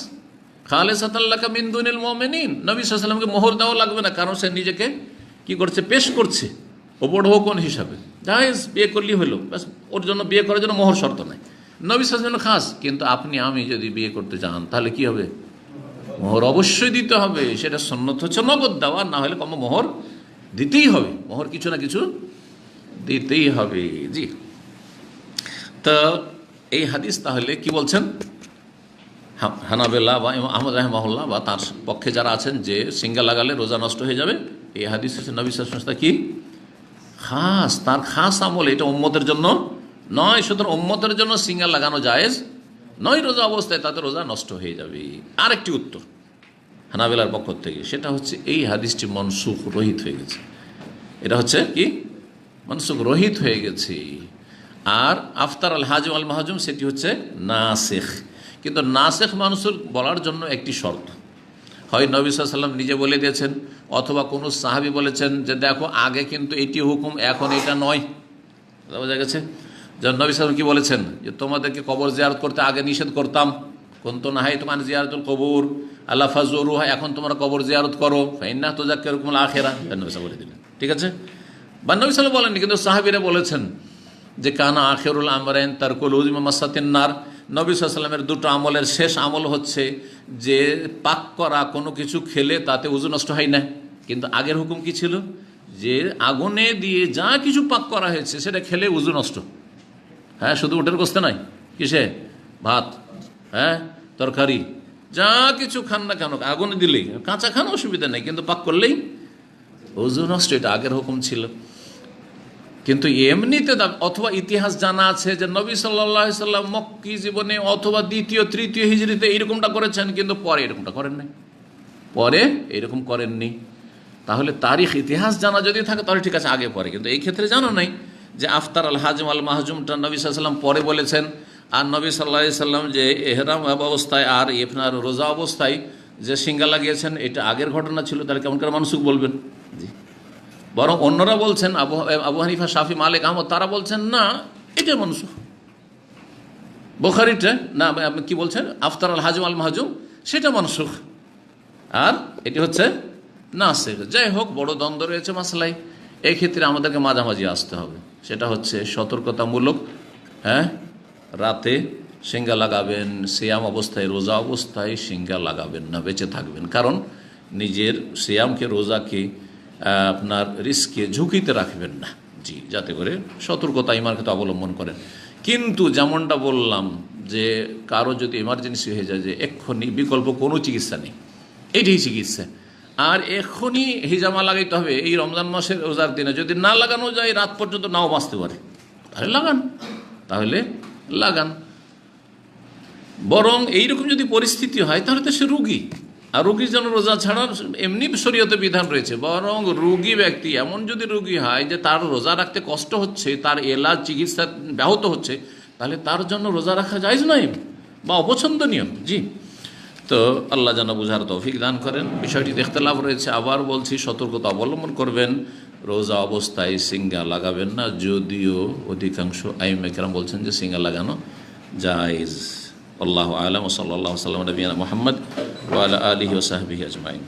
S2: খালিসাতান লাকা মিন দুনিল মুমিনিন। নবী সাল্লাল্লাহু আলাইহি ওয়াসাল্লামকে মোহর দেওয়া লাগবে না, কারণ সে নিজেকে কি করছে? পেশ করছে উপঢৌকন হিসাবে। জায়েজ, বিয়ে করলেই হলো, ব্যাস। ওর জন্য, বিয়ে করার জন্য মোহর শর্ত নাই। নবী সাল্লাল্লাহু আলাইহি ওয়াসাল্লাম খাস, কিন্তু আপনি আমি যদি বিয়ে করতে চান তাহলে কি হবে? মোহর অবশ্যই দিতে হবে। সেটা সুন্নত হচ্ছে নগদ দেওয়া, না হলে কম মোহর দিতেই হবে। মোহর কিছু না কিছু দিতেই হবে। জি, তো এই হাদিস তাহলে কি বলছেন? হানাবেলা বা ইমাম আহমদ রাহিমাহুল্লাহ বা তার পক্ষে যারা আছেন যে সিঙ্গা লাগালে রোজা নষ্ট হয়ে যাবে, এই হাদিস হচ্ছে নবী সাল্লাল্লাহু আলাইহি ওয়াসাল্লাম কি খাস, তার খাস আমল, এটা উম্মতের জন্য নয়। সুতরাং উম্মতের জন্য সিঙ্গা লাগানো জায়েজ নয় রোজা অবস্থায়, তাতে রোজা নষ্ট হয়ে যাবে। আরেকটি উত্তর হানাবেলার পক্ষ থেকে, সেটা হচ্ছে এই হাদিসটি মনসুখ, রহিত হয়ে গেছে। এটা হচ্ছে কি? মনসুখ, রহিত হয়ে গেছে। আর আফতার আল হাজম আল মাহজুম সেটি হচ্ছে নাসেখ। কিন্তু নাসেখ মানসুখ বলার জন্য একটি শর্ত, হয় নবী সাল্লাল্লাহু আলাইহি ওয়াসাল্লাম নিজে বলে দিয়েছেন, অথবা কোনো সাহাবী বলেছেন যে দেখো আগে কিন্তু এটি হুকুম, এখন এটা নয়। বোঝা গেছে? যেমন নবী সাল্লাল্লাহু আলাইহি ওয়াসাল্লাম কি বলেছেন যে তোমাদেরকে কবর জিয়ারত করতে আগে নিষেধ করতাম, কুনতু নাহাইতুকুম আন জিয়ারাতুল কবুর আলা ফাজুরুহা, এখন তোমরা কবর জিয়ারত করো, ফাইন্নাহা তুযাক্কিরুকুমুল আখিরাহ। নবী সাল্লাল্লাহু বলে দিলেন, ঠিক আছে? বা নবী সাল্লাল্লাহু বলেননি, কিন্তু সাহাবীরা বলেছেন যে কানা আখিরুল আমরাইন তারকুল উযমি মাসাতিন নার। নবী সাল্লাল্লাহু আলাইহি ওয়াসাল্লামের দুটো আমলের শেষ আমল হচ্ছে যে পাক করা কোনো কিছু খেলে তাতে উযু নষ্ট হয় না। কিন্তু আগের হুকুম কি ছিল? যে আগুনে দিয়ে যা কিছু পাক করা হয়েছে সেটা খেলে উযু নষ্ট। হ্যাঁ, শুধু উটের গোশত নয়, কিসে? ভাত, হ্যাঁ, তরকারি, যা কিছু খান না কেন, আগুনে দিলেই, কাঁচা খান অসুবিধা নেই, কিন্তু পাক করলেই ওযু নষ্ট। এটা আগের হুকুম ছিল। কিন্তু এমনিতে অথবা ইতিহাস জানা আছে যে নবী সাল্লাল্লাহু আলাইহি সাল্লাম মক্কি জীবনে অথবা দ্বিতীয় তৃতীয় হিজরিতে এরকমটা করেছেন, কিন্তু পরে এরকমটা করেন নাই, পরে এরকম করেননি। তাহলে তারিখ, ইতিহাস জানা যদি থাকে তাহলে ঠিক আছে, আগে পরে। কিন্তু এই ক্ষেত্রে জানা নাই যে আফতার আল হাজম আল মাহজুমটা নবী সাল্লাল্লাহু আলাইহি সাল্লাম পরে বলেছেন, আর নবী সাল্লাল্লাহু আলাইহি সাল্লাম যে এহরাম অবস্থায় আর আপনার রোজা অবস্থায় যে সিঙ্গা লাগিয়েছেন এটা আগের ঘটনা ছিল, তাহলে কেমন করে মানসুখ বলবেন? জি, বরং অন্যরা বলছেন, আবু হানিফা, শাফি, মালিক, আহমদ, তারা বলছেন না, এটা মানসুখ। বুখারীটা না, কি বলছেন? আফতার আল হাজম আল মাহজুম সেটা মানসুখ, আর এটি হচ্ছে নাসিখ। যাই হোক, বড় দ্বন্দ্ব রয়েছে মাসলাই। এই ক্ষেত্রে আমাদেরকে মাঝামাঝি আসতে হবে। সেটা হচ্ছে সতর্কতামূলক, হ্যাঁ, রাতে সিঙ্গা লাগাবেন, সিয়াম অবস্থায়, রোজা অবস্থায় সিঙ্গা লাগাবেন না, বেঁচে থাকবেন। কারণ নিজের সিয়ামকে, রোজাকে আপনার রিস্কে, ঝুঁকিতে রাখবেন না। জি, যাতে করে সতর্কতা ইমার ক্ষেত্রে অবলম্বন করেন। কিন্তু যেমনটা বললাম যে কারো যদি এমার্জেন্সি হয়ে যায় যে এক্ষুনি বিকল্প কোনো চিকিৎসা নেই, এইটাই চিকিৎসা, আর এক্ষুনি হিজামা লাগাইতে হবে এই রমজান মাসের রোজার দিনে, যদি না লাগানো যায় রাত পর্যন্ত নাও বাঁচতে পারে, তাহলে লাগান, তাহলে লাগান। বরং এইরকম যদি পরিস্থিতি হয় তাহলে তো সে রুগী, আর রোগীর জন্য রোজা ছাড়ার এমনি শরীয়তে বিধান রয়েছে, বরং রোগী ব্যক্তি এমন যদি রোগী হয় যে তার রোজা রাখতে কষ্ট হচ্ছে, তার এলাজ চিকিৎসা ব্যাহত হচ্ছে, তাহলে তার জন্য রোজা রাখা জায়েজ নয় বা অপছন্দনীয়। জি, তো আল্লাহ যেন বুঝার তৌফিক দান করেন। বিষয়টি দেখতে লাভ রয়েছে। আবার বলছি, সতর্কতা অবলম্বন করবেন, রোজা অবস্থায় সিঙ্গা লাগাবেন না, যদিও অধিকাংশ আইম্মে কেরাম বলছেন যে সিঙ্গা লাগানো জায়েজ। আল্লাহু আ'লাম। ওয়া সাল্লাল্লাহু আলা নবিয়িনা মুহাম্মদ ওয়া আলা আলিহি ওয়া সাহবিহি আজমাইন।